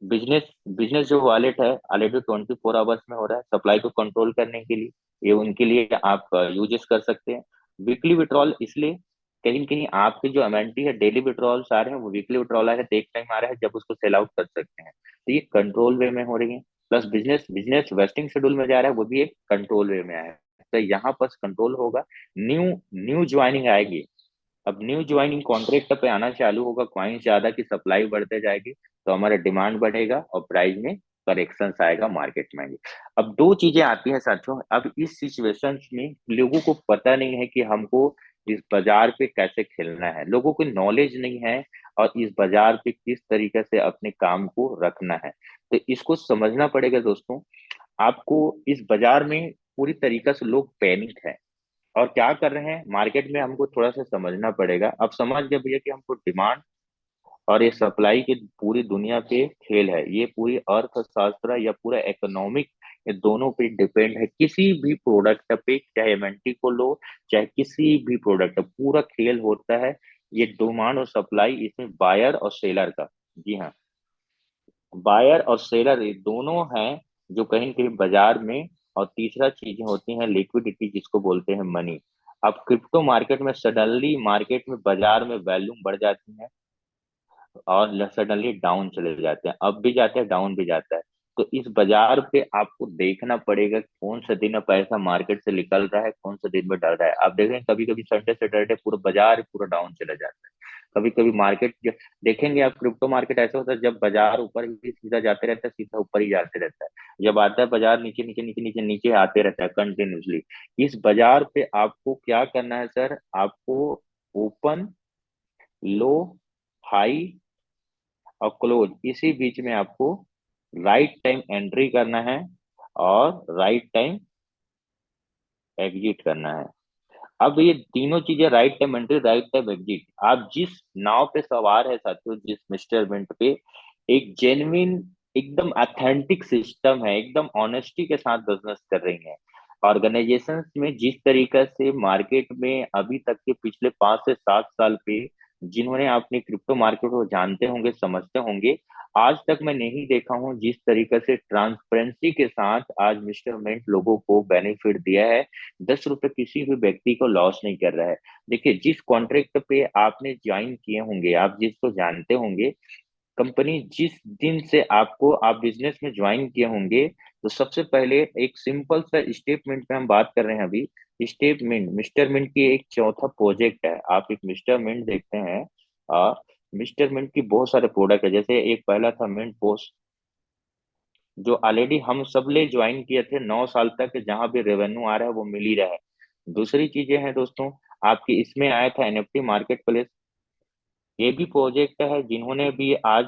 S3: बिजनेस बिजनेस जो वॉलेट है ऑलरेडी 24 आवर्स में हो रहा है, सप्लाई को कंट्रोल करने के लिए, ये उनके लिए आप यूजेस कर सकते हैं। वीकली विड्रॉल इसलिए, कहीं न कहीं आपके जो एमएनटी है, डेली विड्रॉल्स आ रहे हैं, वो वीकली विड्रॉल आ रहे हैं तो एक टाइम आ रहा है जब उसको सेल आउट कर सकते हैं, तो ये कंट्रोल वे में हो रही है। Plus business business wasting schedule में जा रहा है, वो भी एक कंट्रोल वे में आया है। तो यहाँ पर कंट्रोल होगा, न्यू न्यू ज्वाइनिंग आएगी। अब न्यू ज्वाइनिंग कॉन्ट्रैक्ट पे आना चालू होगा, क्वाइन ज्यादा की सप्लाई बढ़ते जाएगी, तो हमारा डिमांड बढ़ेगा और प्राइस में करेक्शन आएगा मार्केट में। अब दो चीजें आती हैं साथियों, अब इस सिचुएशन में लोगों को पता नहीं है कि हमको इस बाजार पे कैसे खेलना है, लोगों को नॉलेज नहीं है, और इस बाजार पे किस तरीके से अपने काम को रखना है। तो इसको समझना पड़ेगा दोस्तों। आपको इस बाजार में पूरी तरीके से लोग पैनिक है और क्या कर रहे हैं मार्केट में, हमको थोड़ा सा समझना पड़ेगा। अब समझ गए भैया कि हमको डिमांड और ये सप्लाई की पूरी दुनिया पे खेल है, ये पूरी अर्थशास्त्र या पूरा इकोनॉमिक, ये दोनों पे डिपेंड है। किसी भी प्रोडक्ट पे, चाहे एमएनटी को लो, चाहे किसी भी प्रोडक्ट, पूरा खेल होता है ये डिमांड और सप्लाई, इसमें बायर और सेलर का। जी हाँ, बायर और सेलर ये दोनों हैं जो कहीं न कहीं बाजार में। और तीसरा चीजें होती हैं लिक्विडिटी, जिसको बोलते हैं मनी। अब क्रिप्टो मार्केट में सडनली मार्केट में बाजार में वैल्यूम बढ़ जाती है और सडनली डाउन चले जाते हैं, अप भी जाते हैं डाउन भी जाता है। तो इस बाजार पे आपको देखना पड़ेगा कौन सा दिन पैसा मार्केट से निकल रहा है, कौन सा दिन में डर रहा है। आप देख रहे हैं कभी कभी संडे सैटरडे पूरा बाजार पूरा डाउन चला जाता है, कभी कभी मार्केट देखेंगे आप, क्रिप्टो मार्केट ऐसा होता है जब बाजार ऊपर ही सीधा जाते रहता है, सीधा ऊपर ही जाते रहता है, जब आता है बाजार नीचे नीचे नीचे नीचे नीचे आते रहता है कंटिन्यूसली। इस बाजार पे आपको क्या करना है सर, आपको ओपन, लो, हाई और क्लोज, इसी बीच में आपको राइट टाइम एंट्री करना है और राइट टाइम एग्जिट करना है। अब ये तीनों चीजें, right time entry, right time exit, आप जिस नाव पे सवार है साथियों, जिस मिस्टर मिंट पे, एक जेन्युइन एकदम ऑथेंटिक सिस्टम है, एकदम ऑनेस्टी के साथ बिजनेस कर रही है। ऑर्गेनाइजेशंस में जिस तरीके से मार्केट में अभी तक के पिछले 5 से 7 साल पे, जिन्होंने अपने क्रिप्टो मार्केट को जानते होंगे, समझते होंगे, आज तक मैं नहीं देखा हूं जिस तरीके से ट्रांसपेरेंसी के साथ आज मिस्टर मिंट लोगों को बेनिफिट दिया है। 10 रुपए किसी भी व्यक्ति को लॉस नहीं कर रहा है। देखिए, जिस कॉन्ट्रैक्ट पे आपने ज्वाइन किए होंगे, आप जिसको जानते होंगे, कंपनी जिस दिन से आपको आप बिजनेस में ज्वाइन किए होंगे, तो सबसे पहले एक सिंपल सा स्टेटमेंट पे हम बात कर रहे हैं अभी। स्टेटमेंट मिस्टर मिंट की एक चौथा प्रोजेक्ट है। आप एक मिस्टर मिंट देखते हैं, आ, मिस्टर मिंट की बहुत सारे प्रोडक्ट है। जैसे एक पहला था मिंट पोस्ट, जो ऑलरेडी हम सब ले ज्वाइन किए थे 9 साल तक, जहां भी रेवेन्यू आ रहा है वो मिल ही रहा है। दूसरी चीजें हैं दोस्तों, आपकी इसमें आया था एनएफटी मार्केट प्लेस, ये भी प्रोजेक्ट है जिन्होंने भी आज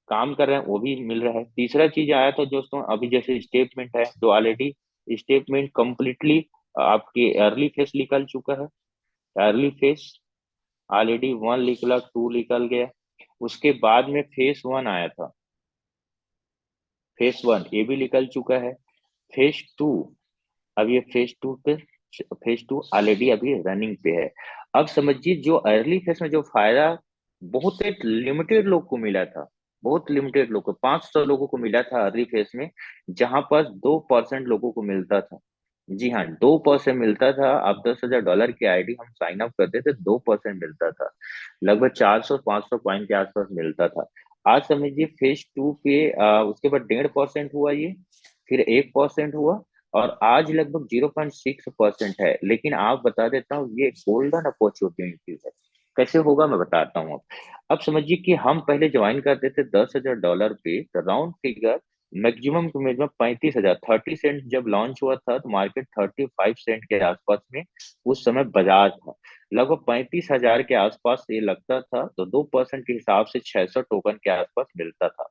S3: काम कर रहे हैं, वो भी मिल रहा है। तीसरा चीज आया था दोस्तों अभी, जैसे स्टेटमेंट है जो ऑलरेडी स्टेटमेंट कंप्लीटली आपके अर्ली फेस निकल चुका है। अर्ली फेस ऑलरेडी 1 निकला, 2 निकल गया, उसके बाद में फेस 1 आया था। फेस 1 ये भी निकल चुका है। फेस 2, अब ये फेस 2 ऑलरेडी अभी रनिंग पे है। अब समझिए जो अर्ली फेस में जो फायदा बहुत एक लिमिटेड लोग को मिला था, बहुत लिमिटेड लोग को, 500 लोगों को मिला था अर्ली फेस में, जहां पर 2% लोगों को मिलता था। जी हाँ, 2% मिलता था। आप $10,000 की आईडी हम साइन अप करते थे, 2% मिलता था। लगभग 400-500 पॉइंट के आसपास मिलता था। आज समझिए फेस 2 पे उसके बाद 1.5% हुआ ये, फिर 1% हुआ, और आज लगभग 0.6% है। लेकिन आप बता देता हूँ ये गोल्डन अपॉर्चुनिटी है। कैसे होगा मैं बताता हूँ। अब समझिए कि हम पहले ज्वाइन करते थे $10,000 पे, तो round figure maximum to maximum 35,000, 30 cent जब लॉन्च हुआ था तो मार्केट 35 सेंट के आसपास में उस समय बाजार था। लगभग 35,000 के आसपास ये लगता था, तो 2% के हिसाब से 600 टोकन के आसपास मिलता था।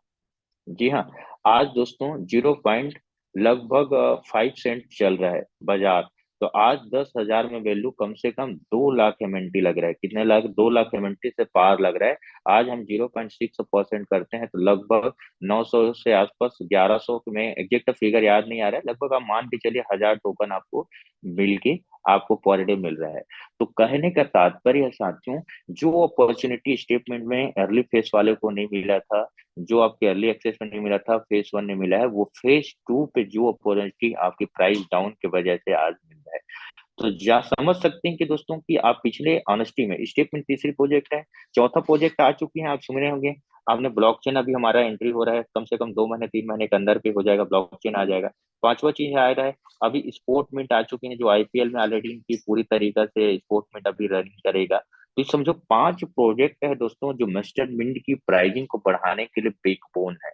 S3: जी हाँ, आज दोस्तों 0 पॉइंट लगभग 5 सेंट चल रहा है बाजार। तो आज 10,000 में वैल्यू कम से कम 2 लाख एमएनटी लग रहा है। कितने लाख? 2 लाख एमएनटी से पार लग रहा है। आज हम 0.6% करते हैं तो लगभग 900 से आसपास, 1100 में एग्जैक्ट फिगर याद नहीं आ रहा है, लगभग आप मान के चलिए 1,000 टोकन आपको मिल के आपको पर डे मिल रहा है। तो कहने का तात्पर्य है साथियों, जो अपॉर्चुनिटी स्टेटमेंट में अर्ली फेस वाले को नहीं मिला था, जो आपके अर्ली एक्सेस में नहीं मिला था, फेस 1 ने मिला है, वो फेस 2 पे जो अपॉर्चुनिटी आपकी प्राइस डाउन की वजह से आज मिल रहा है। तो जा समझ सकते हैं कि दोस्तों कि आप पिछले ऑनेस्टी में स्टेटमेंट तीसरी प्रोजेक्ट है, चौथा प्रोजेक्ट आ चुकी है, आप सुन रहे होंगे। आपने ब्लॉकचेन अभी हमारा एंट्री हो रहा है, कम से कम 2 महीने 3 महीने के अंदर पे हो जाएगा, ब्लॉकचेन आ जाएगा। पांचवा चीज आ रहा है, अभी स्पोर्ट मिंट आ चुकी है, जो आईपीएल में ऑलरेडी इनकी पूरी तरीका से स्पोर्ट मिंट अभी रनिंग करेगा। तो समझो 5 प्रोजेक्ट है दोस्तों, जो मिस्टर मिंट की प्राइसिंग को बढ़ाने के लिए बैकबोन है।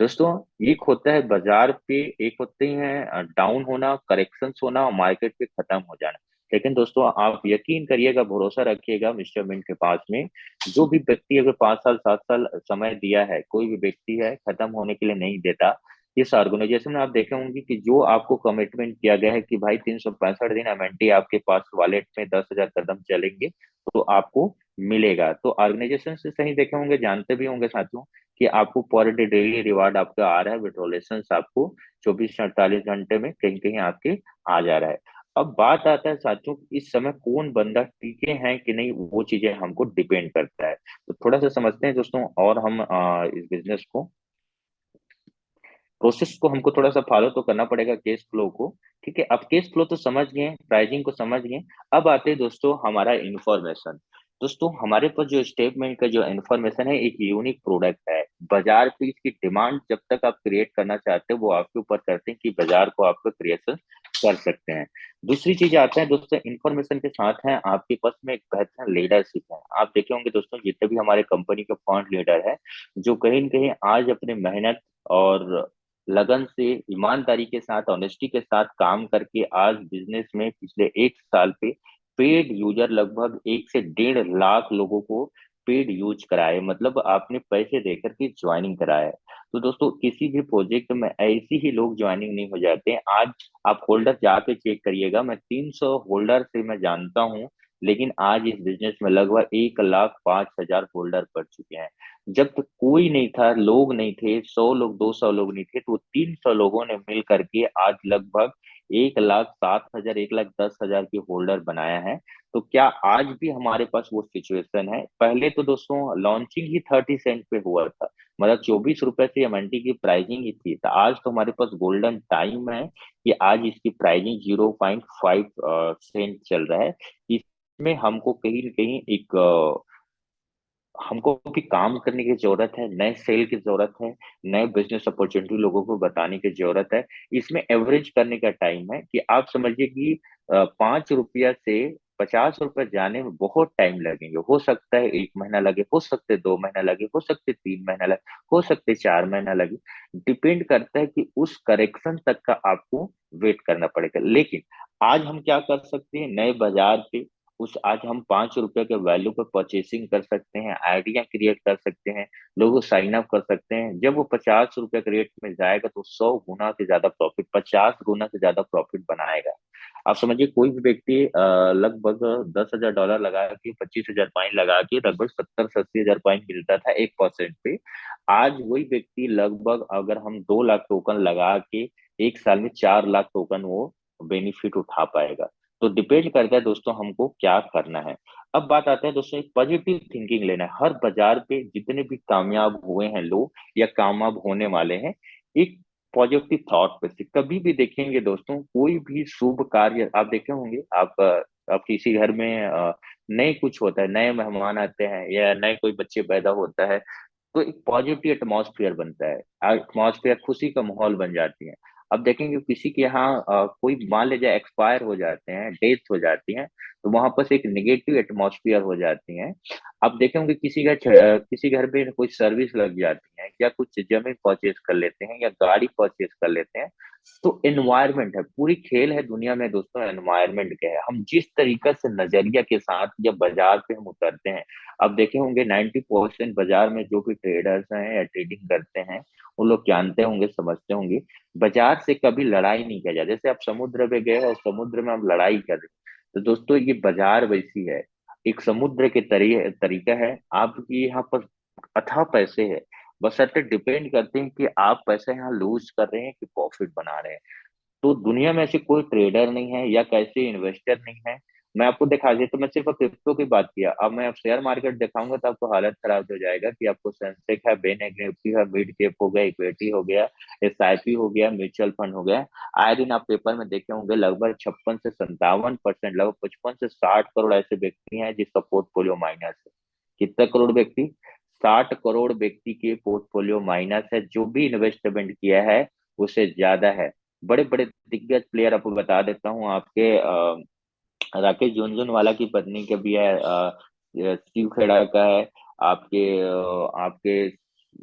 S3: दोस्तों एक होता है बाजार पे, एक होते हैं डाउन होना, करेक्शंस होना और मार्केट पे खत्म हो जाना। लेकिन दोस्तों आप यकीन करिएगा, भरोसा रखिएगा मिस्टर मिंट के पास में, जो भी व्यक्ति अगर 5 साल 7 साल समय दिया है, कोई भी व्यक्ति है खत्म होने के लिए नहीं देता। इस ऑर्गेनाइजेशन में आप देखे होंगे कि जो आपको कमिटमेंट किया गया है कि भाई 365 दिन एमएनटी आपके पास वॉलेट में 10,000 कदम चलेंगे तो आपको मिलेगा। तो ऑर्गेनाइजेशन से सही देखे होंगे, जानते भी होंगे साथियों कि आपको पर डे डेली रिवार्ड आपका आ रहा है, विड्रॉलेशन आपको 24 से 48 घंटे में कहीं कहीं आपके आ जा रहा है। अब बात आता है साथियों, इस समय कौन बंदा टीके हैं कि नहीं, वो चीजें हमको डिपेंड करता है। तो थोड़ा सा समझते हैं दोस्तों, और हम इस बिजनेस को, प्रोसेस को हमको थोड़ा सा फॉलो तो करना पड़ेगा, केस फ्लो को। ठीक है, अब केस फ्लो तो समझ गए, प्राइसिंग को समझ गए। अब आते हैं दोस्तों हमारा इंफॉर्मेशन। दोस्तों हमारे पास जो स्टेटमेंट का जो इंफॉर्मेशन है, एक यूनिक प्रोडक्ट है। बाजार पे इसकी डिमांड जब तक आप क्रिएट करना चाहते हो, वो आपके ऊपर करते हैं कि बाजार को आपका क्रिएशन कर सकते हैं। दूसरी चीज आता है दोस्तों, इंफॉर्मेशन के साथ है आपके पास में एक बेहतर लीडरशिप है। आप देखे होंगे दोस्तों, जितने भी हमारे कंपनी के फंड लीडर है, जो कहीं न कहीं आज अपने मेहनत और लगन से, ईमानदारी के साथ, ऑनेस्टी के साथ काम करके आज बिजनेस में पिछले 1 साल पे पेड यूजर लगभग 1 से 1.5 लाख लोगों को पेड यूज कराए, मतलब आपने पैसे देकर के ज्वाइनिंग कराया है। तो दोस्तों किसी भी प्रोजेक्ट में ऐसे ही लोग ज्वाइनिंग नहीं हो जाते हैं। आज आप होल्डर जाके चेक करिएगा, मैं 300 होल्डर से मैं जानता हूँ, लेकिन आज इस बिजनेस में लगभग 1,05,000 होल्डर पड़ चुके हैं। जब तक कोई नहीं था, लोग नहीं थे, 100 लोग 200 लोग नहीं थे, तो 300 लोगों ने मिल करके आज लगभग 1,07,000 1,10,000 की होल्डर बनाया है। तो क्या आज भी हमारे पास वो सिचुएशन है? पहले तो दोस्तों लॉन्चिंग ही 30 सेंट पे हुआ था, मतलब 24 रुपए से एमएनटी की प्राइसिंग ही थी। तो आज तो हमारे पास गोल्डन टाइम है कि आज इसकी प्राइसिंग 0.5 सेंट चल रहा है। इसमें हमको कहीं न कहीं एक हमको भी काम करने की जरूरत है, नए सेल की जरूरत है, नए बिजनेस अपॉर्चुनिटी लोगों को बताने की जरूरत है। इसमें एवरेज करने का टाइम है कि आप समझिए कि 5 रुपया से 50 रुपये जाने में बहुत टाइम लगेंगे। हो सकता है 1 महीना लगे, हो सकते 2 महीना लगे, हो सकते 3 महीना लगे, हो सकते 4 महीना लगे। डिपेंड करता है कि उस करेक्शन तक का आपको वेट करना पड़ेगा। लेकिन आज हम क्या कर सकते हैं, नए बाजार पे उस आज हम 5 रुपए के वैल्यू पे परचेसिंग कर सकते हैं, आइडिया क्रिएट कर सकते हैं, लोगों साइन अप कर सकते हैं। जब वो 50 रुपए के रेट में जाएगा तो 100 गुना से ज्यादा प्रॉफिट, 50 गुना से ज्यादा प्रॉफिट बनाएगा। आप समझिए कोई भी व्यक्ति लगभग $10,000 लगा के 25,000 पॉइंट लगा के लगभग 70 से 80,000 पॉइंट मिलता था 1% पे। आज वही व्यक्ति लगभग अगर हम 2 लाख टोकन लगा के एक साल में 4 लाख टोकन वो बेनिफिट उठा पाएगा। तो डिपेंड करता है दोस्तों हमको क्या करना है। अब बात आता है दोस्तों, एक पॉजिटिव थिंकिंग लेना है। हर बाजार पे जितने भी कामयाब हुए हैं लोग या कामयाब होने वाले हैं, एक पॉजिटिव थॉट पे से कभी भी देखेंगे दोस्तों, कोई भी शुभ कार्य आप देखे होंगे, आप किसी घर में नए कुछ होता है, नए मेहमान आते हैं या नए कोई बच्चे पैदा होता है, तो एक पॉजिटिव एटमॉस्फेयर बनता है, एटमॉस्फेयर खुशी का माहौल बन जाती है। अब देखेंगे किसी के यहाँ कोई मान लीजिए एक्सपायर हो जाते हैं, डेथ हो जाती है, तो वहां पर से एक नेगेटिव एटमॉस्फेयर हो जाती है। अब देखेंगे किसी घर पे कोई सर्विस लग जाती है या कुछ जमीन परचेज कर लेते हैं या गाड़ी परचेज कर लेते हैं, तो एनवायरमेंट है, पूरी खेल है दुनिया में दोस्तों एनवायरमेंट के है। हम जिस तरीके से नजरिया के साथ जब बाजार पे हम उतरते हैं, अब देखे होंगे 90% बाजार में जो भी ट्रेडर्स हैं या ट्रेडिंग करते हैं, वो लोग जानते होंगे, समझते होंगे, बाजार से कभी लड़ाई नहीं किया जाता। जैसे आप समुद्र में गए और समुद्र में आप लड़ाई कर रहे हो, तो दोस्तों ये बाजार वैसी है, एक समुद्र के तरीका है। आपकी यहाँ पर अथाह पैसे है, बस डिपेंड करते हैं कि आप पैसे यहाँ लूज कर रहे हैं कि प्रॉफिट बना रहे हैं। तो दुनिया में ऐसे कोई ट्रेडर नहीं है या कैसे इन्वेस्टर नहीं है। मैं आपको दिखा दिया, तो मैं सिर्फ क्रिप्टो की बात किया, अब मैं शेयर मार्केट दिखाऊंगा तो आपको हालत खराब हो जाएगा कि आपको सेंसेक्स है, बैंक निफ्टी है, मिड कैप हो गया, इक्विटी हो गया, एसआईपी हो गया, म्यूचुअल फंड हो गया। आए दिन आप पेपर में देखे होंगे लगभग 56 से 57%, लगभग 55 से 60 करोड़ ऐसे व्यक्ति हैं जिसका पोर्टफोलियो माइनस है। कितना करोड़ व्यक्ति? 60 करोड़ व्यक्ति के पोर्टफोलियो माइनस है। जो भी इन्वेस्टमेंट किया है उससे ज्यादा है। बड़े बड़े दिग्गज प्लेयर आपको बता देता हूँ, आपके राकेश झुनझुनवाला की पत्नी का भी है, शिव खेड़ा का है, आपके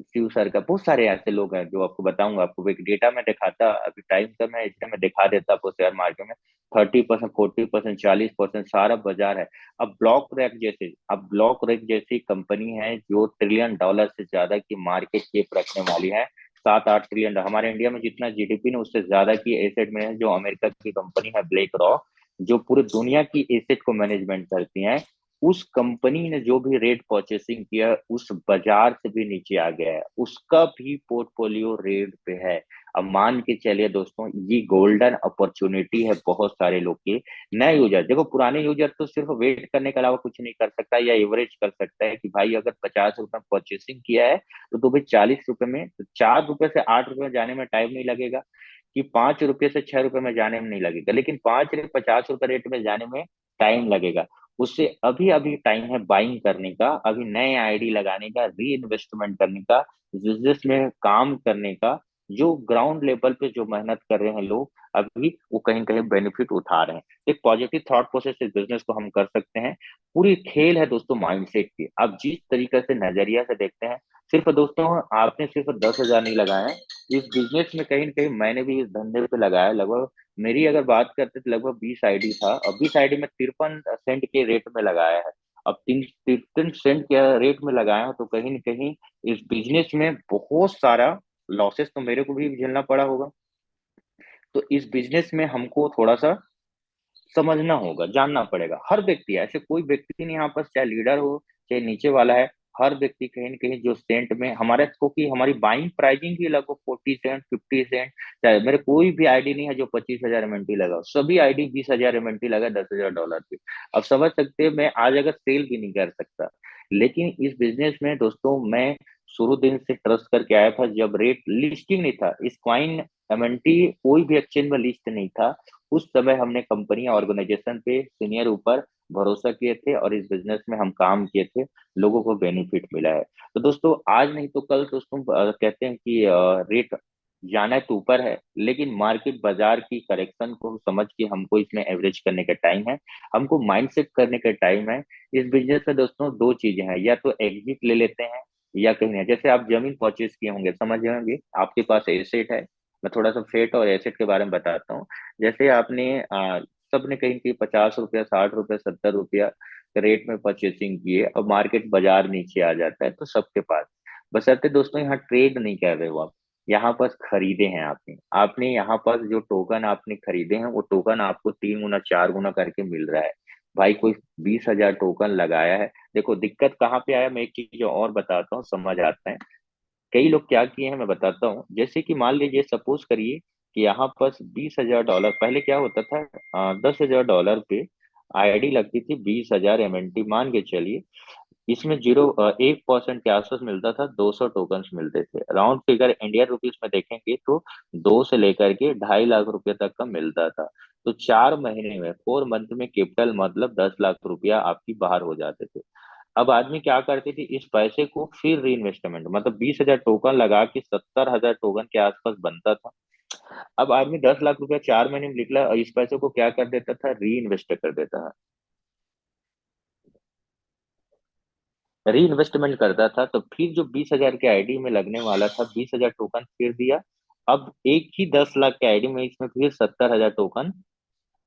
S3: शिव सर का, बहुत सारे ऐसे लोग हैं जो आपको बताऊंगा। आपको एक डेटा में दिखाता, अभी टाइम कम है इसलिए मैं दिखा देता आपको। शेयर मार्केट में 30%, 40%, 40% सारा बाजार है। अब ब्लॉक रेक जैसी कंपनी है जो $1 ट्रिलियन से ज्यादा की मार्केट कैप रखने वाली है। 7-8 ट्रिलियन, हमारे इंडिया में जितना जीडीपी ने उससे ज्यादा की एसेट में है, जो अमेरिका की कंपनी है ब्लैक रॉक, जो पूरी दुनिया की एसेट को मैनेजमेंट करती हैं। उस कंपनी ने जो भी रेट परचेसिंग किया उस बाजार से भी नीचे आ गया है, उसका भी पोर्टफोलियो रेट पे है। अब मान के चलिए दोस्तों, ये गोल्डन अपॉर्चुनिटी है बहुत सारे लोग की। नए यूजर देखो, पुराने यूजर तो सिर्फ वेट करने के अलावा कुछ नहीं कर सकता या एवरेज कर सकता है कि भाई अगर ₹50 परचेसिंग किया है तो तुम्हें ₹40 में, तो ₹4 से ₹8 में जाने में टाइम नहीं लगेगा, कि ₹5 से ₹6 में जाने में नहीं लगेगा, लेकिन 5 से ₹50 रेट में जाने में टाइम लगेगा। उससे अभी अभी टाइम है बाइंग करने का, अभी नए आईडी लगाने का, री इन्वेस्टमेंट करने का, बिजनेस में काम करने का। जो ग्राउंड लेवल पे जो मेहनत कर रहे हैं लोग, अभी वो कहीं कहीं बेनिफिट उठा रहे हैं। एक पॉजिटिव थॉट प्रोसेस इस बिजनेस को हम कर सकते हैं। पूरी खेल है दोस्तों माइंडसेट की। आप जिस तरीके से नजरिया से देखते हैं, सिर्फ दोस्तों आपने सिर्फ 10,000 नहीं लगाए हैं इस बिजनेस में, कहीं ना कहीं मैंने भी इस धंधे पे लगाया। लगभग मेरी अगर बात करते तो लगभग 20 आईडी था, और 20 आईडी में 53 सेंट के रेट में लगाया है। अब 3 सेंट के रेट में लगाया हूं, तो कहीं ना कहीं इस बिजनेस में बहुत सारा लॉसेस तो मेरे को भी झेलना पड़ा होगा। तो इस बिजनेस में हमको थोड़ा सा समझना होगा, जानना पड़ेगा। हर व्यक्ति, ऐसे कोई व्यक्ति नहीं यहाँ पर, चाहे लीडर हो चाहे नीचे वाला है, हर व्यक्ति कहीं न कहीं जो सेंट में हमारे, क्योंकि हमारी बाइंग प्राइसिंग भी लगभग 40 सेंट, 50 सेंट, चाहे मेरे कोई भी आईडी नहीं है जो 25,000 एमएनटी लगा, सभी आईडी 20,000 एमएनटी लगा $10,000 पे। अब समझ सकते हैं, मैं आज अगर सेल भी नहीं कर सकता, लेकिन इस बिजनेस में दोस्तों मैं शुरू दिन से ट्रस्ट करके आया था। जब रेट लिस्टिंग नहीं था, इस क्वाइन एमएनटी कोई भी एक्सचेंज में लिस्ट नहीं था, उस समय हमने कंपनी ऑर्गेनाइजेशन पे सीनियर ऊपर भरोसा किए थे और इस बिजनेस में हम काम किए थे, लोगों को बेनिफिट मिला है। तो दोस्तों आज नहीं तो कल दोस्तों कहते हैं कि रेट जाना है तो ऊपर है, लेकिन मार्केट बाजार की करेक्शन को समझ के हमको इसमें एवरेज करने का टाइम है, हमको माइंडसेट करने का टाइम है। इस बिजनेस में दोस्तों दो चीजें हैं, या तो एग्जिट ले लेते हैं या कहीं नहीं। जैसे आप जमीन परचेज किए होंगे, समझ होंगे, आपके पास एसेट है। मैं थोड़ा सा फेट और एसेट के बारे में बताता हूँ। जैसे आपने सबने कहीं की ₹50, ₹60, ₹70 रेट में परचेसिंग की है, और मार्केट बाजार नीचे आ जाता है तो सबके पास, बशर्ते दोस्तों यहाँ ट्रेड नहीं कर रहे हो आप, यहाँ पर खरीदे हैं आपने आपने यहाँ पर जो टोकन आपने खरीदे हैं वो टोकन आपको 3 गुना 4 गुना करके मिल रहा है। भाई कोई 20,000 टोकन लगाया है। देखो दिक्कत कहाँ पे आया, मैं एक चीज और बताता हूँ, समझ आता है। कई लोग क्या किए हैं मैं बताता हूँ। जैसे कि मान लीजिए सपोज करिए कि यहाँ पर 20,000 डॉलर, पहले क्या होता था, 10,000 डॉलर पे आईडी लगती थी 20,000 MNT मान के चलिए। इसमें 1% के आसपास मिलता था, 200 टोकन्स मिलते थे। राउंड फिगर इंडियन रुपीस में देखेंगे तो 2 से लेकर के 2.5 लाख रुपए तक का मिलता था। तो 4 महीने में 4 मंथ में कैपिटल मतलब 10 लाख रुपया आपकी बाहर हो जाते थे। अब आदमी क्या करते थे, इस पैसे को फिर री इन्वेस्टमेंट मतलब 20,000 टोकन लगा के 70,000 टोकन के आसपास बनता था। अब आदमी 10 लाख रुपया 4 महीने में निकला और इस पैसे को क्या कर देता था, री इन्वेस्ट कर देता था। री इन्वेस्टमेंट करता था तो फिर जो 20,000 के आईडी में लगने वाला था, 20,000 टोकन फिर दिया। अब एक ही 10 लाख के आईडी में इसमें फिर 70,000 टोकन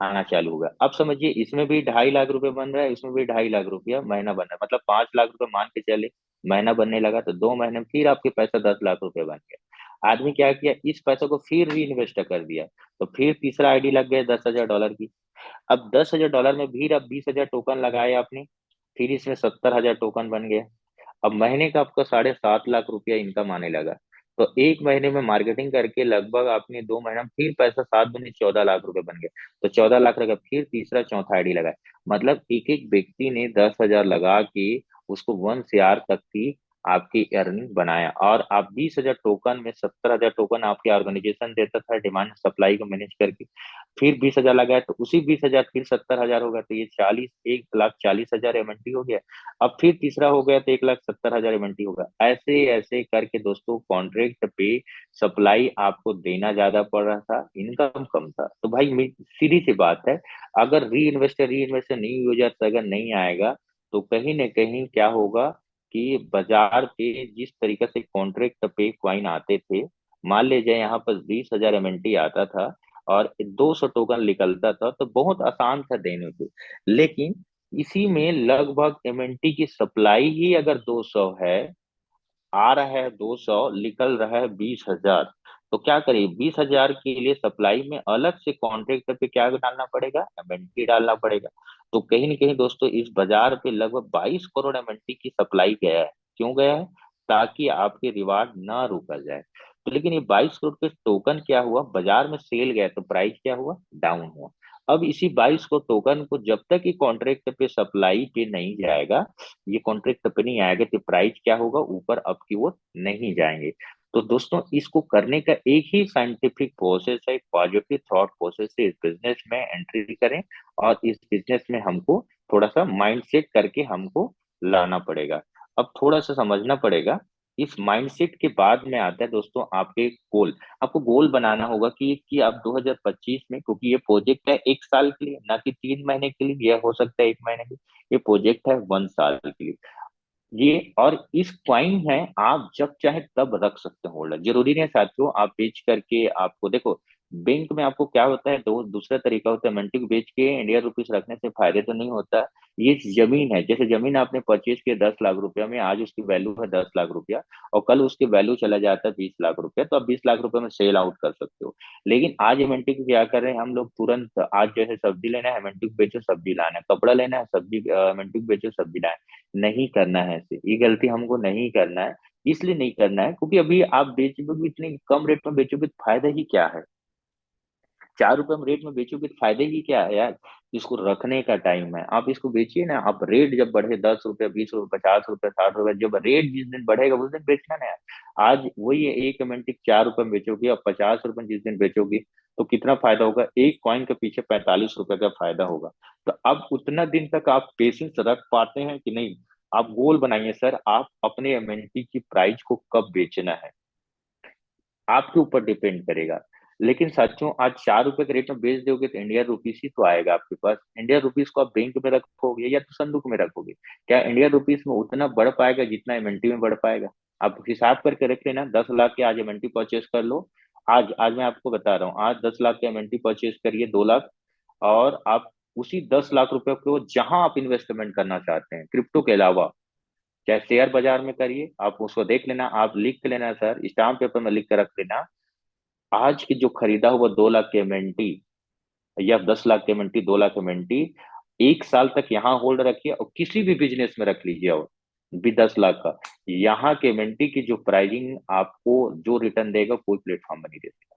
S3: आना चालू हुआ। अब समझिए इसमें भी 2.5 लाख रुपए बन रहा है, इसमें भी 2.5 लाख रुपया महीना बन रहा है, मतलब 5 लाख रुपए मान के चले। महीना बनने लगा तो 2 महीने में फिर आपके पैसा 10 लाख रुपए बन गया। आदमी क्या किया, इस पैसे को फिर री इन्वेस्ट कर दिया। तो फिर तीसरा आईडी लग गया 10,000 डॉलर की। अब 10,000 डॉलर में फिर अब 20,000 टोकन लगाए आपने, फिर इसमें 70,000 टोकन बन गया। अब महीने का आपका 7.5 लाख रुपया इनकम आने लगा। तो एक महीने में मार्केटिंग करके लगभग आपने 2 महीना में फिर पैसा 7 दूनी 14 लाख रुपए बन गए। तो 14 लाख लगा, फिर तीसरा चौथा आईडी लगा। मतलब एक एक व्यक्ति ने 10,000 लगा के उसको 1 CR तक की आपकी अर्निंग बनाया। और आप 20,000 टोकन में 70,000 टोकन आपके ऑर्गेनाइजेशन देता था डिमांड सप्लाई को मैनेज करके। फिर 20,000 लगाया तो उसी 20,000 फिर 70,000 होगा, तो ये 1,40,000 MNT हो गया। अब फिर तीसरा हो गया तो 1,70,000 MNT होगा। ऐसे ऐसे करके दोस्तों कॉन्ट्रैक्ट पे सप्लाई आपको देना ज्यादा पड़ रहा था, इनकम कम था। तो भाई सीधी सी बात है, अगर री इन्वेस्टर नहीं यूजर्स अगर नहीं आएगा तो कहीं ना कहीं क्या होगा कि बाजार पे जिस तरीके से कॉन्ट्रैक्ट पे क्वाइन आते थे, मान लीजिए यहाँ पर 20,000 MNT आता था और 200 टोकन निकलता था तो बहुत आसान था देने को। लेकिन इसी में लगभग MNT की सप्लाई ही अगर 200 है, आ रहा है 200, निकल रहा है 20,000, तो क्या करिए 20,000 के लिए सप्लाई में अलग से कॉन्ट्रैक्ट पे क्या डालना पड़ेगा, MNT डालना पड़ेगा। तो कहीं ना कहीं दोस्तों इस बाजार पे लगभग 22 करोड़ MNT की सप्लाई गया है। क्यों गया है, ताकि आपके रिवार्ड ना रुका जाए। तो लेकिन ये 22 करोड़ के टोकन क्या हुआ, बाजार में सेल गया तो प्राइस क्या हुआ, डाउन हुआ। अब इसी 22 को टोकन को जब तक ये कॉन्ट्रैक्ट पे सप्लाई पे नहीं जाएगा, ये कॉन्ट्रैक्ट पे नहीं आएगा तो प्राइस क्या होगा, ऊपर अप की ओर नहीं जाएंगे। तो दोस्तों इसको करने का एक ही साइंटिफिक प्रोसेस है, पॉजिटिव थॉट प्रोसेस से इस बिजनेस में एंट्री करें। और इस बिजनेस में हमको थोड़ा सा माइंड सेट करके हमको लाना पड़ेगा। अब थोड़ा सा समझना पड़ेगा। इस माइंडसेट के बाद में आता है दोस्तों आपके गोल। आपको गोल बनाना होगा कि आप 2025 में, क्योंकि ये प्रोजेक्ट है 1 साल के लिए ना कि 3 महीने के लिए, यह हो सकता है 1 महीने के लिए, ये प्रोजेक्ट है 1 साल के लिए। ये और इस क्वाइन है आप जब चाहे तब रख सकते हो होल्डर, जरूरी नहीं है साथियों आप बेच करके आपको देखो। बैंक में आपको क्या होता है, दो दूसरा तरीका होता है, मंडी को बेच के इंडिया रुपीस रखने से फायदे तो नहीं होता। ये जमीन है, जैसे जमीन आपने परचेज किया 10 लाख रुपया में, आज उसकी वैल्यू है 10 लाख रुपया, और कल उसकी वैल्यू चला जाता है 20 लाख रुपया, तो आप 20 लाख रुपए में सेल आउट कर सकते हो। लेकिन आज मंडी को क्या कर रहे हैं हम लोग, तुरंत आज जैसे सब्जी लेना है मंडी को बेचो सब्जी लाना है, कपड़ा लेना है सब्जी मंडी को बेचो सब्जी लाना है। नहीं करना है ऐसे, ये गलती हमको नहीं करना है। इसलिए नहीं करना है क्योंकि अभी आप बेचोगे, इतने कम रेट में बेचोगे तो फायदा ही क्या है। 4 रुपए में रेट में बेचोगे तो फायदे ही क्या है यार। इसको रखने का टाइम है, आप इसको बेचिए ना। आप रेट जब बढ़े 10 रुपए 20 रुपए 50 रुपए 60 रुपए, जब रेट जिस दिन बढ़ेगा उस दिन बेचना ना यार। आज वही है, एक कमेंटिक 4 रुपए में बेचोगे और 50 रुपए जिस दिन बेचोगे तो कितना फायदा होगा, एक कॉइन के पीछे 45 रुपए का फायदा होगा। तो अब उतना दिन तक आप पेशेंस रख पाते हैं कि नहीं। आप गोल बनाइए सर, आप अपने एमएनटी की प्राइस को कब बेचना है आपके ऊपर डिपेंड करेगा। लेकिन साथियों आज 4 रुपए के रेट में बेच दोगे तो इंडियन रुपीस ही तो आएगा आपके पास। इंडियन रुपीस को आप बैंक में रखोगे या तो संदूक में रखोगे, क्या इंडियन रुपीस में उतना बढ़ पाएगा जितना एमएनटी में बढ़ पाएगा। आप हिसाब करके रख लेना, 10 लाख के आज एमएनटी परचेज कर लो। आज आज मैं आपको बता रहा हूँ, आज 10 लाख के एमएनटी परचेज करिए 2 लाख, और आप उसी 10 लाख रुपए को जहां आप इन्वेस्टमेंट करना चाहते हैं क्रिप्टो के अलावा, चाहे शेयर बाजार में करिए, आप उसको देख लेना, आप लिख के लेना सर, स्टाम्प पेपर में लिख के रख लेना। आज की जो खरीदा हुआ 2 लाख की एमएनटी या 10 लाख की एमएनटी, 2 लाख एमएनटी, 1 साल तक यहाँ होल्ड रखिए और किसी भी बिजनेस में रख लीजिए, और भी 10 लाख का, यहाँ के एमएनटी की जो प्राइसिंग आपको जो रिटर्न देगा कोई प्लेटफॉर्म में नहीं देगा।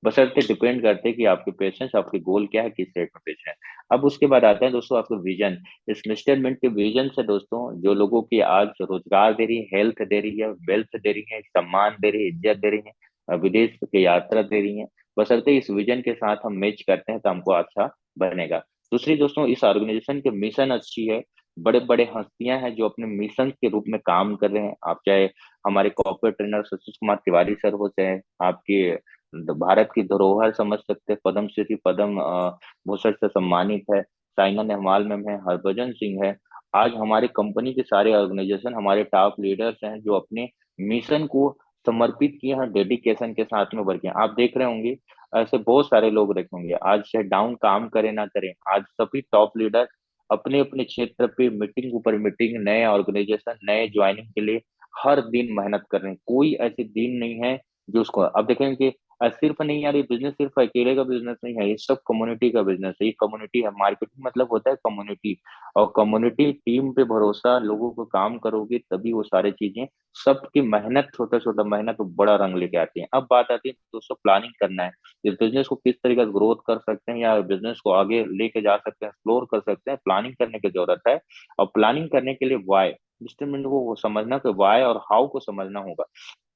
S3: बशर्ते डिपेंड करते हैं कि आपके पेशेंस, आपके गोल क्या है, किस रेट में बेच रहे हैं। अब उसके बाद आते हैं दोस्तों आपके विजन। इस मिस्टर मिंट के विजन से दोस्तों, जो लोगों की आज रोजगार दे रही है, हेल्थ दे रही है, वेल्थ दे रही है, सम्मान दे रही है, इज्जत दे रही है, विदेश की यात्रा दे रही है, बशर्ते इस विजन के साथ हम मैच करते हैं तो हमको अच्छा बनेगा। दूसरी दोस्तों, इस ऑर्गेनाइजेशन के मिशन अच्छी है, बड़े बड़े हस्तियां हैं जो अपने मिशन के रूप में काम कर रहे हैं। आप चाहे हमारे corporate trainer Sushil Kumar Tiwari sir हो, चाहे आपके भारत की धरोहर समझ सकते हैं, पद्म श्री पद्म भूषण से सम्मानित है साइना नेहवाल मैम है, हरभजन सिंह है। आज हमारे कंपनी के सारे ऑर्गेनाइजेशन, हमारे टॉप लीडर्स हैं जो अपने मिशन को समर्पित किए हैं, डेडिकेशन के साथ में वर्क किए हैं। आप देख रहे होंगे ऐसे बहुत सारे लोग रखे होंगे, आज चाहे डाउन काम करे ना करे, आज सभी टॉप लीडर अपने अपने क्षेत्र पे मीटिंग ऊपर मीटिंग, नए ऑर्गेनाइजेशन, नए ज्वाइनिंग के लिए हर दिन मेहनत कर रहे हैं। कोई ऐसे दिन नहीं है जो उसको, अब देखेंगे कि सिर्फ नहीं यार, ये बिजनेस सिर्फ अकेले का बिजनेस नहीं है, ये सब कम्युनिटी का बिजनेस है, ये कम्युनिटी है। मार्केटिंग मतलब होता है कम्युनिटी, और कम्युनिटी टीम पे भरोसा, लोगों को काम करोगे तभी वो सारी चीजें, सबकी मेहनत, छोटा छोटा मेहनत वो बड़ा रंग लेके आती है। अब बात आती है दोस्तों प्लानिंग करना है, इस बिजनेस को किस तरीके से ग्रोथ कर सकते हैं या बिजनेस को आगे लेके जा सकते हैं, एक्सप्लोर कर सकते हैं, प्लानिंग करने की जरूरत है। और प्लानिंग करने के लिए वाई इंस्ट्रूमेंट को समझना, कि वाई और हाउ को समझना होगा।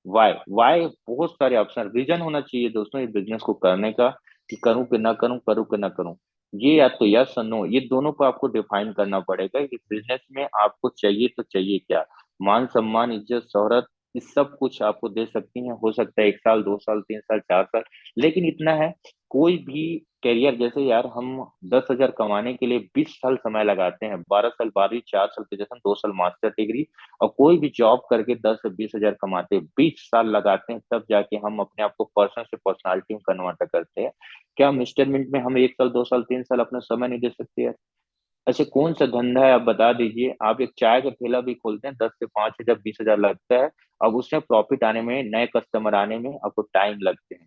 S3: वाई बहुत सारे ऑप्शन, रीजन होना चाहिए दोस्तों इस बिजनेस को करने का, कि करूं कि ना करूं, करूं कि ना करूं। ये या तो यस और नो, ये दोनों को आपको डिफाइन करना पड़ेगा कि बिजनेस में आपको चाहिए तो चाहिए क्या। मान सम्मान, इज्जत, शोहरत, इस सब कुछ आपको दे सकती हैं, हो सकता है 1 साल, 2 साल, 3 साल, 4 साल, लेकिन इतना है, कोई भी करियर, जैसे यार हम 10,000 कमाने के लिए 20 साल समय लगाते हैं, 12 साल 12, 4 साल ग्रेजुएशन, 2 साल मास्टर डिग्री, और कोई भी जॉब करके 10 से 20 हजार कमाते हैं, 20 साल लगाते हैं, तब जाके हम अपने आप को पर्सन से पर्सनालिटी में कन्वर्ट करते हैं। क्या मिस्टर मिंट में हम 1 साल, 2 साल, 3 साल अपना समय नहीं दे सकते यार? ऐसे कौन सा धंधा है आप बता दीजिए। आप एक चाय का ठेला भी खोलते हैं, 10 से 5 हजार, 20 हजार लगता है। अब उसमें प्रॉफिट आने में, नए कस्टमर आने में आपको टाइम लगते हैं।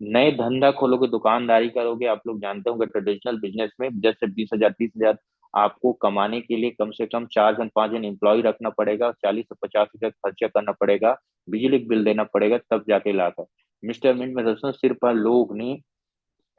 S3: नए धंधा खोलोगे, दुकानदारी करोगे, आप लोग जानते होंगे ट्रेडिशनल बिजनेस में 10 से 20 हजार, 30 हजार आपको कमाने के लिए कम से कम 4 जन 5 जन एम्प्लॉय रखना पड़ेगा, 40 से 50 हजार खर्चा करना पड़ेगा, बिजली बिल देना पड़ेगा, तब जाके लाकर मिस्टर मिंट में दोस्तों सिर्फ लोग नहीं,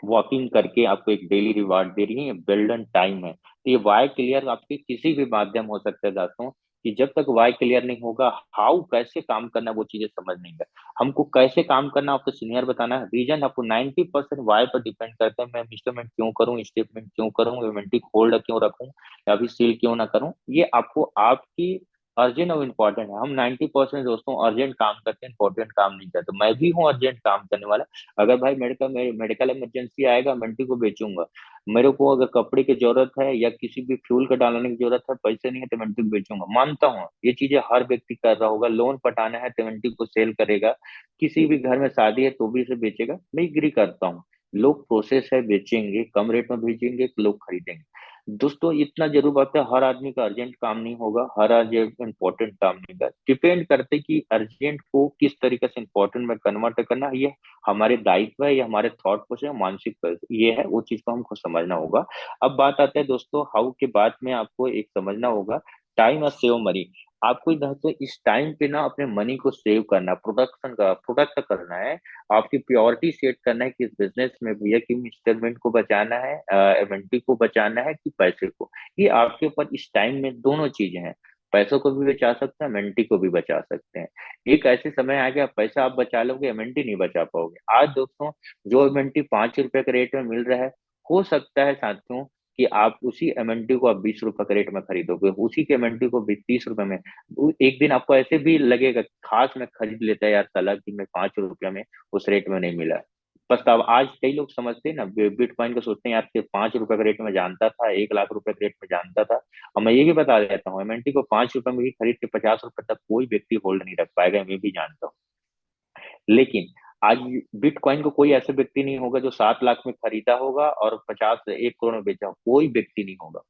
S3: वॉकिंग करके आपको एक डेली रिवार्ड दे रही है, गोल्डन टाइम है। तो ये वाई क्लियर आपके किसी भी माध्यम हो सकता है दोस्तों, कि जब तक वाई क्लियर नहीं होगा, हाउ कैसे काम करना वो चीजें समझ नहीं गए। हमको कैसे काम करना आपको सीनियर बताना है, रीजन आपको 90% वाई पर डिपेंड करता है। मैं इंस्टॉलमेंट क्यों करूं, स्टेटमेंट क्यों करूं, इन्वेंट्री होल्ड क्यों रखूं, या फिर सील क्यों ना करूं, ये आपको आपकी अर्जेंट और इम्पोर्टेंट है। हम 90% दोस्तों अर्जेंट काम करते हैं, इंपॉर्टेंट काम नहीं करते। मैं भी हूँ अर्जेंट काम करने वाला। अगर भाई मेडिकल इमरजेंसी आएगा, मंडी को बेचूंगा। मेरे को अगर कपड़े की जरूरत है या किसी भी फ्यूल का डालने की जरूरत है, पैसे नहीं है तो मंडी को बेचूंगा। मानता हूँ ये चीजें हर व्यक्ति कर रहा होगा, लोन पटाना है तो मंडी को सेल करेगा, किसी भी घर में शादी है तो भी इसे बेचेगा, मैं एग्री करता हूँ। लोग प्रोसेस है, बेचेंगे, कम रेट में बेचेंगे, लोग खरीदेंगे। दोस्तों इतना जरूर बात है, हर आदमी का अर्जेंट काम नहीं होगा, हर अर्जेंट इंपॉर्टेंट काम नहीं होगा। डिपेंड करते कि अर्जेंट को किस तरीके से इंपॉर्टेंट में कन्वर्ट करना है, ये हमारे दायित्व है, ये हमारे थॉट प्रोसेस, मानसिक ये है, वो चीज को हमको समझना होगा। अब बात आता है दोस्तों हाउ के बाद में आपको एक समझना होगा, टाइम और सेव मनी। आपको इधर तो इस टाइम पे ना अपने मनी को सेव करना, प्रोडक्ट करना है। आपकी प्योरिटी सेट करना है कि इस बिजनेस में भैया कि इंस्टॉलमेंट को बचाना है, इन्वेंट्री को बचाना है, कि पैसे को। ये आपके ऊपर इस टाइम में दोनों चीजें हैं, पैसों को भी बचा सकते हैं, इन्वेंट्री को भी बचा सकते हैं। एक ऐसे समय आ गया, पैसा आप बचा लोगे, इन्वेंट्री नहीं बचा पाओगे। आज दोस्तों जो इन्वेंट्री 5 रुपए के रेट में मिल रहा है, हो सकता है साथियों कि आप उसी इन्वेंट्री को आप 20 रुपए के रेट में खरीदोगे, उसी के इन्वेंट्री को भी 30 रुपए में। एक दिन आपको ऐसे भी लगेगा, खास में खरीद लेता है यार साला, कि मैं 5 रुपए में उस रेट में नहीं मिला। पछतावा, आज कई लोग समझते हैं ना बिटकॉइन को, सोचते हैं यार सिर्फ 5 रुपए के रेट में जानता था, 1 लाख रुपए के रेट में जानता था। और मैं ये भी बता देता हूँ, एमएनटी को 5 रुपए में भी खरीद के 50 रुपए तक कोई व्यक्ति होल्ड नहीं रख पाएगा, मैं भी जानता हूँ। लेकिन आज बिटकॉइन को कोई ऐसा व्यक्ति नहीं होगा जो 7 लाख में खरीदा होगा और 50 1 करोड़ में बेचा, कोई व्यक्ति नहीं होगा।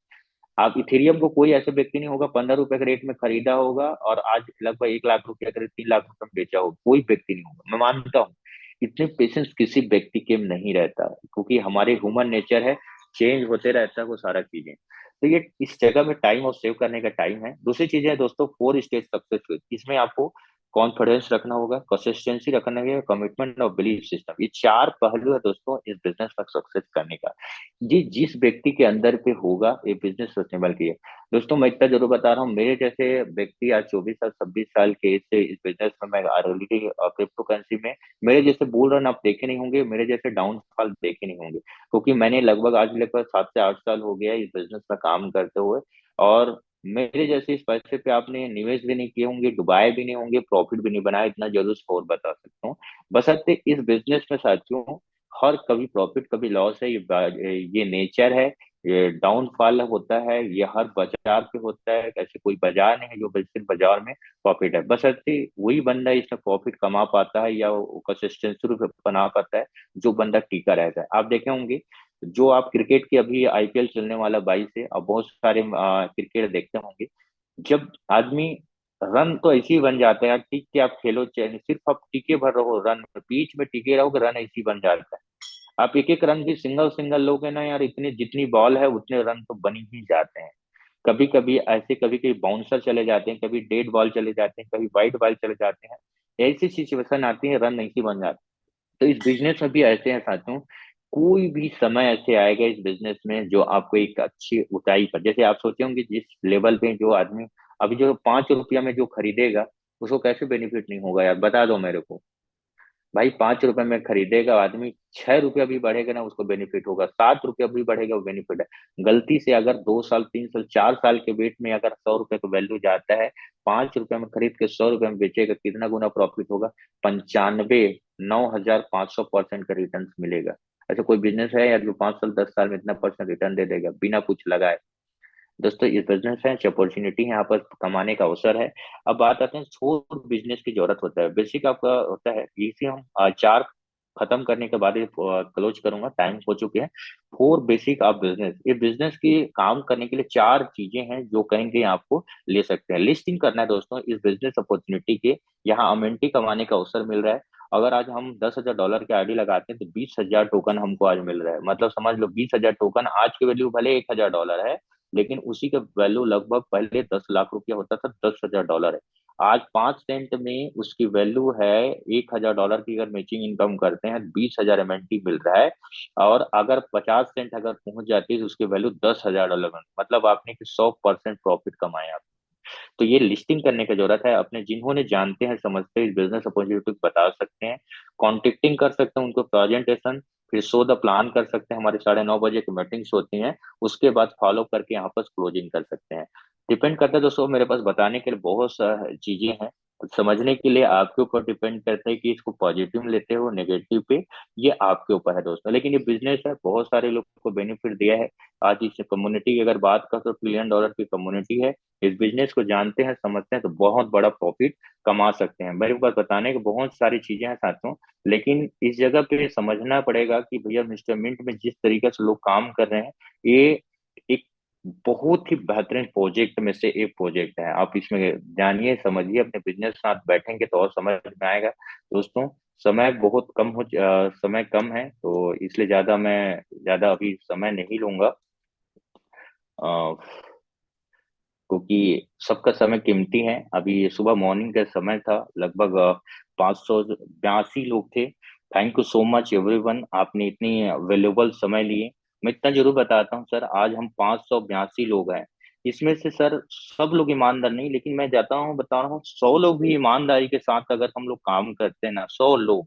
S3: आप इथेरियम को कोई ऐसे व्यक्ति नहीं होगा 15 रुपए के रेट में खरीदा होगा और आज लगभग 1 लाख रुपया करीब 3 लाख रुपए में बेचा होगा, कोई व्यक्ति नहीं होगा। मैं मानता हूँ इतने पेशेंस किसी व्यक्ति के में नहीं रहता, क्योंकि हमारे ह्यूमन नेचर है, चेंज होते रहता है वो सारा चीजें। तो ये इस जगह में टाइम और सेव करने का टाइम है। दूसरी चीज है दोस्तों, 4 स्टेज सक्सेस। इसमें आपको कॉन्फिडेंस रखना होगा, कंसिस्टेंसी रखना है, कमिटमेंट और बिलीफ सिस्टम, ये 4 पहलू है दोस्तों इस बिजनेस का सक्सेस करने का। जी जिस व्यक्ति के अंदर पे होगा ये बिजनेस सस्टेनेबल की है। दोस्तों मैं इतना जरूर बता रहा हूँ, मेरे जैसे व्यक्ति आज 24 साल 26 साल के एज से इस बिजनेस में मैं ऑलरेडी क्रिप्टो करेंसी में, मेरे जैसे बुल रन आप देखे नहीं होंगे, मेरे जैसे डाउनफॉल देखे नहीं होंगे, क्योंकि मैंने लगभग आज लगभग 7 से 8 साल हो गया इस बिजनेस में काम करते हुए। और मेरे जैसे इस पैसे पे आपने निवेश भी नहीं किए होंगे, डुबाए भी नहीं होंगे, प्रॉफिट भी नहीं बनाया, इतना जरूर और बता सकता हूँ। बशर्ते इस बिजनेस में साथियों हर कभी प्रॉफिट कभी लॉस है, ये नेचर है, ये डाउनफॉल होता है, ये हर बाजार पे होता है। ऐसे कोई बाजार नहीं है जो सिर्फ बाजार में प्रॉफिट है, बशर्ते वही बंदा इसमें प्रॉफिट कमा पाता है या कंसिस्टेंसी बना पाता है, जो बंदा टिका रहता है। आप देखे होंगे जो आप क्रिकेट की अभी आईपीएल चलने वाला 22 है, अब बहुत सारे क्रिकेट देखते होंगे, जब आदमी रन तो ऐसे ही बन जाता है यार, टिक के आप खेलो, चाहे सिर्फ आप टिके भर रहो, रन बीच में टिके रहो, रन ऐसे ही बन जाता है। आप एक एक रन भी सिंगल सिंगल लोगे ना यार, इतनी जितनी बॉल है उतने रन तो बन ही जाते हैं। कभी कभी ऐसे कभी कभी बाउंसर चले जाते हैं, कभी डेड बॉल चले जाते हैं, कभी वाइड बॉल चले जाते हैं, ऐसी सिचुएशन आती है, रन नहीं बन जाते। तो इस बिजनेस में भी ऐसे हैं साथियों, कोई भी समय ऐसे आएगा इस बिजनेस में जो आपको एक अच्छी ऊंचाई पर, जैसे आप सोचे होंगे जिस लेवल पे जो आदमी अभी जो 5 रुपया में जो खरीदेगा उसको कैसे बेनिफिट नहीं होगा यार, बता दो मेरे को। भाई 5 रुपए में खरीदेगा आदमी, 6 रुपया भी बढ़ेगा ना उसको बेनिफिट होगा, 7 रुपया भी बढ़ेगा वो बेनिफिट है। गलती से अगर 2 साल 3 साल 4 साल के वेट में अगर 100 रुपए का वैल्यू जाता है, 5 रुपए में खरीद के 100 रुपए में बेचेगा, कितना गुना प्रॉफिट होगा? 95,9,500% का रिटर्न मिलेगा। ऐसा कोई बिजनेस है यार जो 5 साल 10 साल में इतना परसेंट रिटर्न दे देगा बिना कुछ लगाए? दोस्तों ये बिजनेस है, अपॉर्चुनिटी है, यहाँ पर कमाने का अवसर है। अब बात आते हैं छोट बिजनेस की जरूरत होता है, बेसिक आपका होता है, इसे हम चार खत्म करने के बाद क्लोज करूंगा, टाइम हो चुके हैं। 4 बेसिक आप बिजनेस, ये बिजनेस की काम करने के लिए 4 चीजें हैं जो कहीं कहीं आपको ले सकते हैं। लिस्टिंग करना है दोस्तों इस बिजनेस अपॉर्चुनिटी के, यहाँ अमेनिटी कमाने का अवसर मिल रहा है। अगर आज हम $10,000 की आईडी लगाते हैं तो 20,000 टोकन हमको आज मिल रहा है, मतलब समझ लो 20,000 टोकन, आज की वैल्यू भले $1,000 है, लेकिन उसी का वैल्यू लगभग पहले 10 लाख रुपया होता था, $10,000 है। आज 5 सेंट में उसकी वैल्यू है। $1,000 की अगर मैचिंग इनकम करते हैं 20,000 एमएनटी मिल रहा है। और अगर 50 सेंट अगर पहुंच जाती है तो उसकी वैल्यू $10,000, मतलब आपने 100% प्रॉफिट कमाया। तो ये लिस्टिंग करने की जरूरत है, अपने जिन्होंने जानते हैं समझते हैं इस बिजनेस अपॉर्चुनिटी को बता सकते हैं, कॉन्टेक्टिंग कर सकते हैं उनको, प्रेजेंटेशन, फिर शो द प्लान कर सकते हैं, हमारे 9:30 बजे की मीटिंग्स होती हैं, उसके बाद फॉलो करके यहाँ पर क्लोजिंग कर सकते हैं। डिपेंड करता है दोस्तों, मेरे पास बताने के लिए बहुत सारी चीजें हैं, समझने के लिए आपके ऊपर डिपेंड करता है कि इसको पॉजिटिव में लेते हो नेगेटिव पे, ये आपके ऊपर है दोस्तों। लेकिन ये बिजनेस है, बहुत सारे लोग को बेनिफिट दिया है। आज इस कम्युनिटी की अगर बात करें तो $1 ट्रिलियन की कम्युनिटी है, इस बिजनेस को जानते हैं समझते हैं तो बहुत बड़ा प्रॉफिट कमा सकते हैं। मेरे पास बताने की बहुत सारी चीजें हैं साथियों, लेकिन इस जगह पे समझना पड़ेगा कि भैया मिस्टर मिंट में जिस तरीके से लोग काम कर रहे हैं, ये एक बहुत ही बेहतरीन प्रोजेक्ट में से एक प्रोजेक्ट है। आप इसमें जानिए समझिए, अपने बिजनेस के साथ बैठेंगे तो और समझ में आएगा। दोस्तों समय बहुत कम समय कम है, तो इसलिए ज्यादा अभी समय नहीं लूंगा, क्योंकि सबका समय कीमती है। अभी सुबह मॉर्निंग का समय था, लगभग 582 लोग थे। Thank you so much everyone, आपने इतनी वैल्यूबल समय लिए। मैं इतना जरूर बताता हूँ सर, आज हम 582 लोग हैं, इसमें से सर सब लोग ईमानदार नहीं, लेकिन मैं जाता हूँ बता रहा हूँ 100 लोग भी ईमानदारी के साथ अगर हम लोग काम करते हैं ना, 100 लोग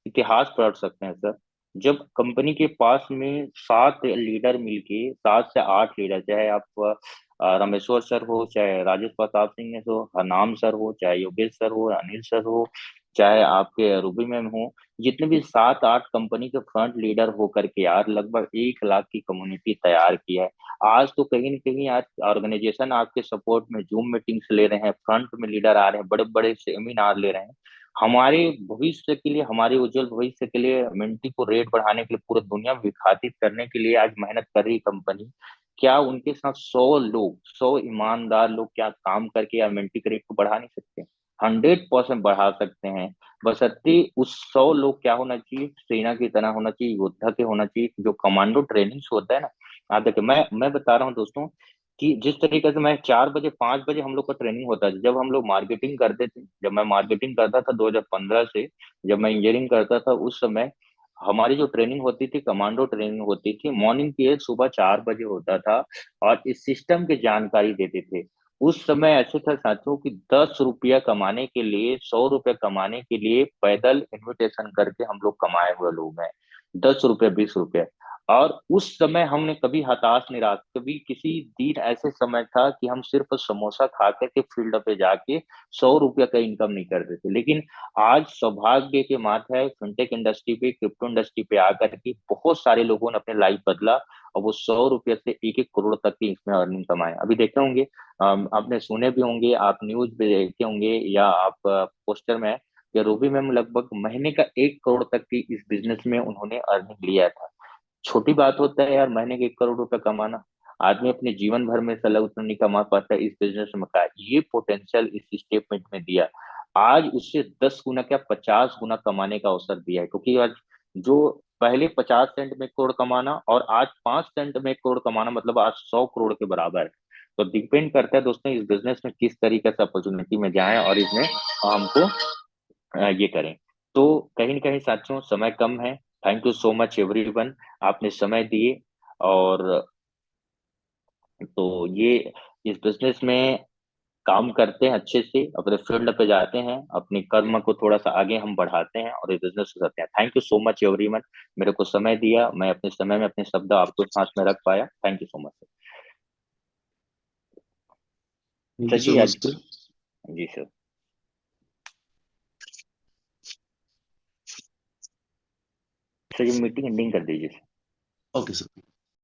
S3: इतिहास पलट सकते हैं सर। जब कंपनी के पास में 7 लीडर मिलके, 7 से 8 लीडर, चाहे आप रामेश्वर सर हो, चाहे राजेश प्रताप सिंह हो, हरनाम सर हो, चाहे योगेश सर हो, अनिल सर हो, चाहे आपके रूबी मैम हो, जितने भी 7 8 कंपनी के फ्रंट लीडर हो करके यार लगभग 1 लाख की कम्युनिटी तैयार की है। आज तो कहीं न कहीं आज ऑर्गेनाइजेशन आपके सपोर्ट में जूम मीटिंग्स ले रहे हैं, फ्रंट में लीडर आ रहे हैं, बड़े बड़े सेमिनार ले रहे हैं। हमारे भविष्य के लिए, हमारे उज्जवल भविष्य के लिए, मिंटी को रेट बढ़ाने के लिए, पूरी दुनिया में विखातित करने के लिए आज मेहनत कर रही कंपनी। क्या उनके साथ 100 लोग, 100 ईमानदार लोग क्या काम करके या इन्वेंट्री क्रेडिट को बढ़ा नहीं सकते? 100% बढ़ा सकते हैं। बशर्ते उस 100 लोग क्या होना चाहिए, सेना की तरह होना चाहिए, योद्धा के होना चाहिए, जो कमांडो ट्रेनिंग्स होता है ना। आप देखिए, मैं बता रहा हूँ दोस्तों कि जिस तरीके से मैं 4 बजे 5 बजे हम लोग का ट्रेनिंग होता है, जब हम लोग मार्केटिंग करते थे, जब मैं मार्केटिंग करता था 2015 से, जब मैं इंजीनियरिंग करता था उस समय हमारी जो ट्रेनिंग होती थी, कमांडो ट्रेनिंग होती थी, मॉर्निंग की सुबह 4 बजे होता था। और इस सिस्टम की जानकारी देते थे। उस समय ऐसे था साथियों कि 10 रुपया कमाने के लिए, 100 रुपया कमाने के लिए पैदल इन्विटेशन करके हम लोग कमाए हुए लोग हैं। 10 रुपया, 20 रुपया। और उस समय हमने कभी हताश नहीं रहा। कभी किसी दिन ऐसे समय था कि हम सिर्फ समोसा खा करके फील्ड पे जाके 100 रुपया का इनकम नहीं करते थे। लेकिन आज सौभाग्य के माथा है, फिनटेक इंडस्ट्री पे, क्रिप्टो इंडस्ट्री पे आकर के बहुत सारे लोगों ने अपने लाइफ बदला। और वो 100 रुपये से 1-1 करोड़ तक की इसमें अर्निंग कमाए। अभी देखे होंगे, आपने सुने भी होंगे, आप न्यूज पे देखे होंगे, या आप पोस्टर में, या रूबी मैम लगभग महीने का 1 करोड़ तक की इस बिजनेस में उन्होंने अर्निंग लिया था। छोटी बात होता है यार महीने के 1 करोड़ रुपए कमाना। आदमी अपने जीवन भर में साला उतना नहीं कमा पाता, इस बिजनेस में का ये पोटेंशियल इस स्टेटमेंट में दिया। आज उससे 10 गुना क्या 50 गुना कमाने का अवसर दिया है। क्योंकि आज जो पहले 50 सेंट में 1 करोड़ कमाना और आज 5 सेंट में 1 करोड़ कमाना, मतलब आज 100 करोड़ के बराबर है। तो डिपेंड करता है दोस्तों इस बिजनेस में किस तरीके से अपॉर्चुनिटी में जाए और इसमें हमको ये करें। तो कहीं न कहीं साथियों समय कम है। Thank you so much everyone, आपने समय दिए। और तो ये इस बिज़नेस में काम करते हैं अच्छे से, अपने फील्ड पे जाते हैं, अपने कर्म को थोड़ा-सा आगे हम बढ़ाते हैं और ये बिज़नेस को करते हैं। Thank you so much everyone, मेरे को समय दिया, मैं अपने समय में अपने शब्द आपके साथ में रख पाया। Thank you so much.
S1: Thank
S3: sir
S1: you
S3: जी
S1: सो
S3: आज
S1: मच सर।
S3: जी सर। सर ये मीटिंग एंडिंग कर दीजिए सर।
S2: Okay sir.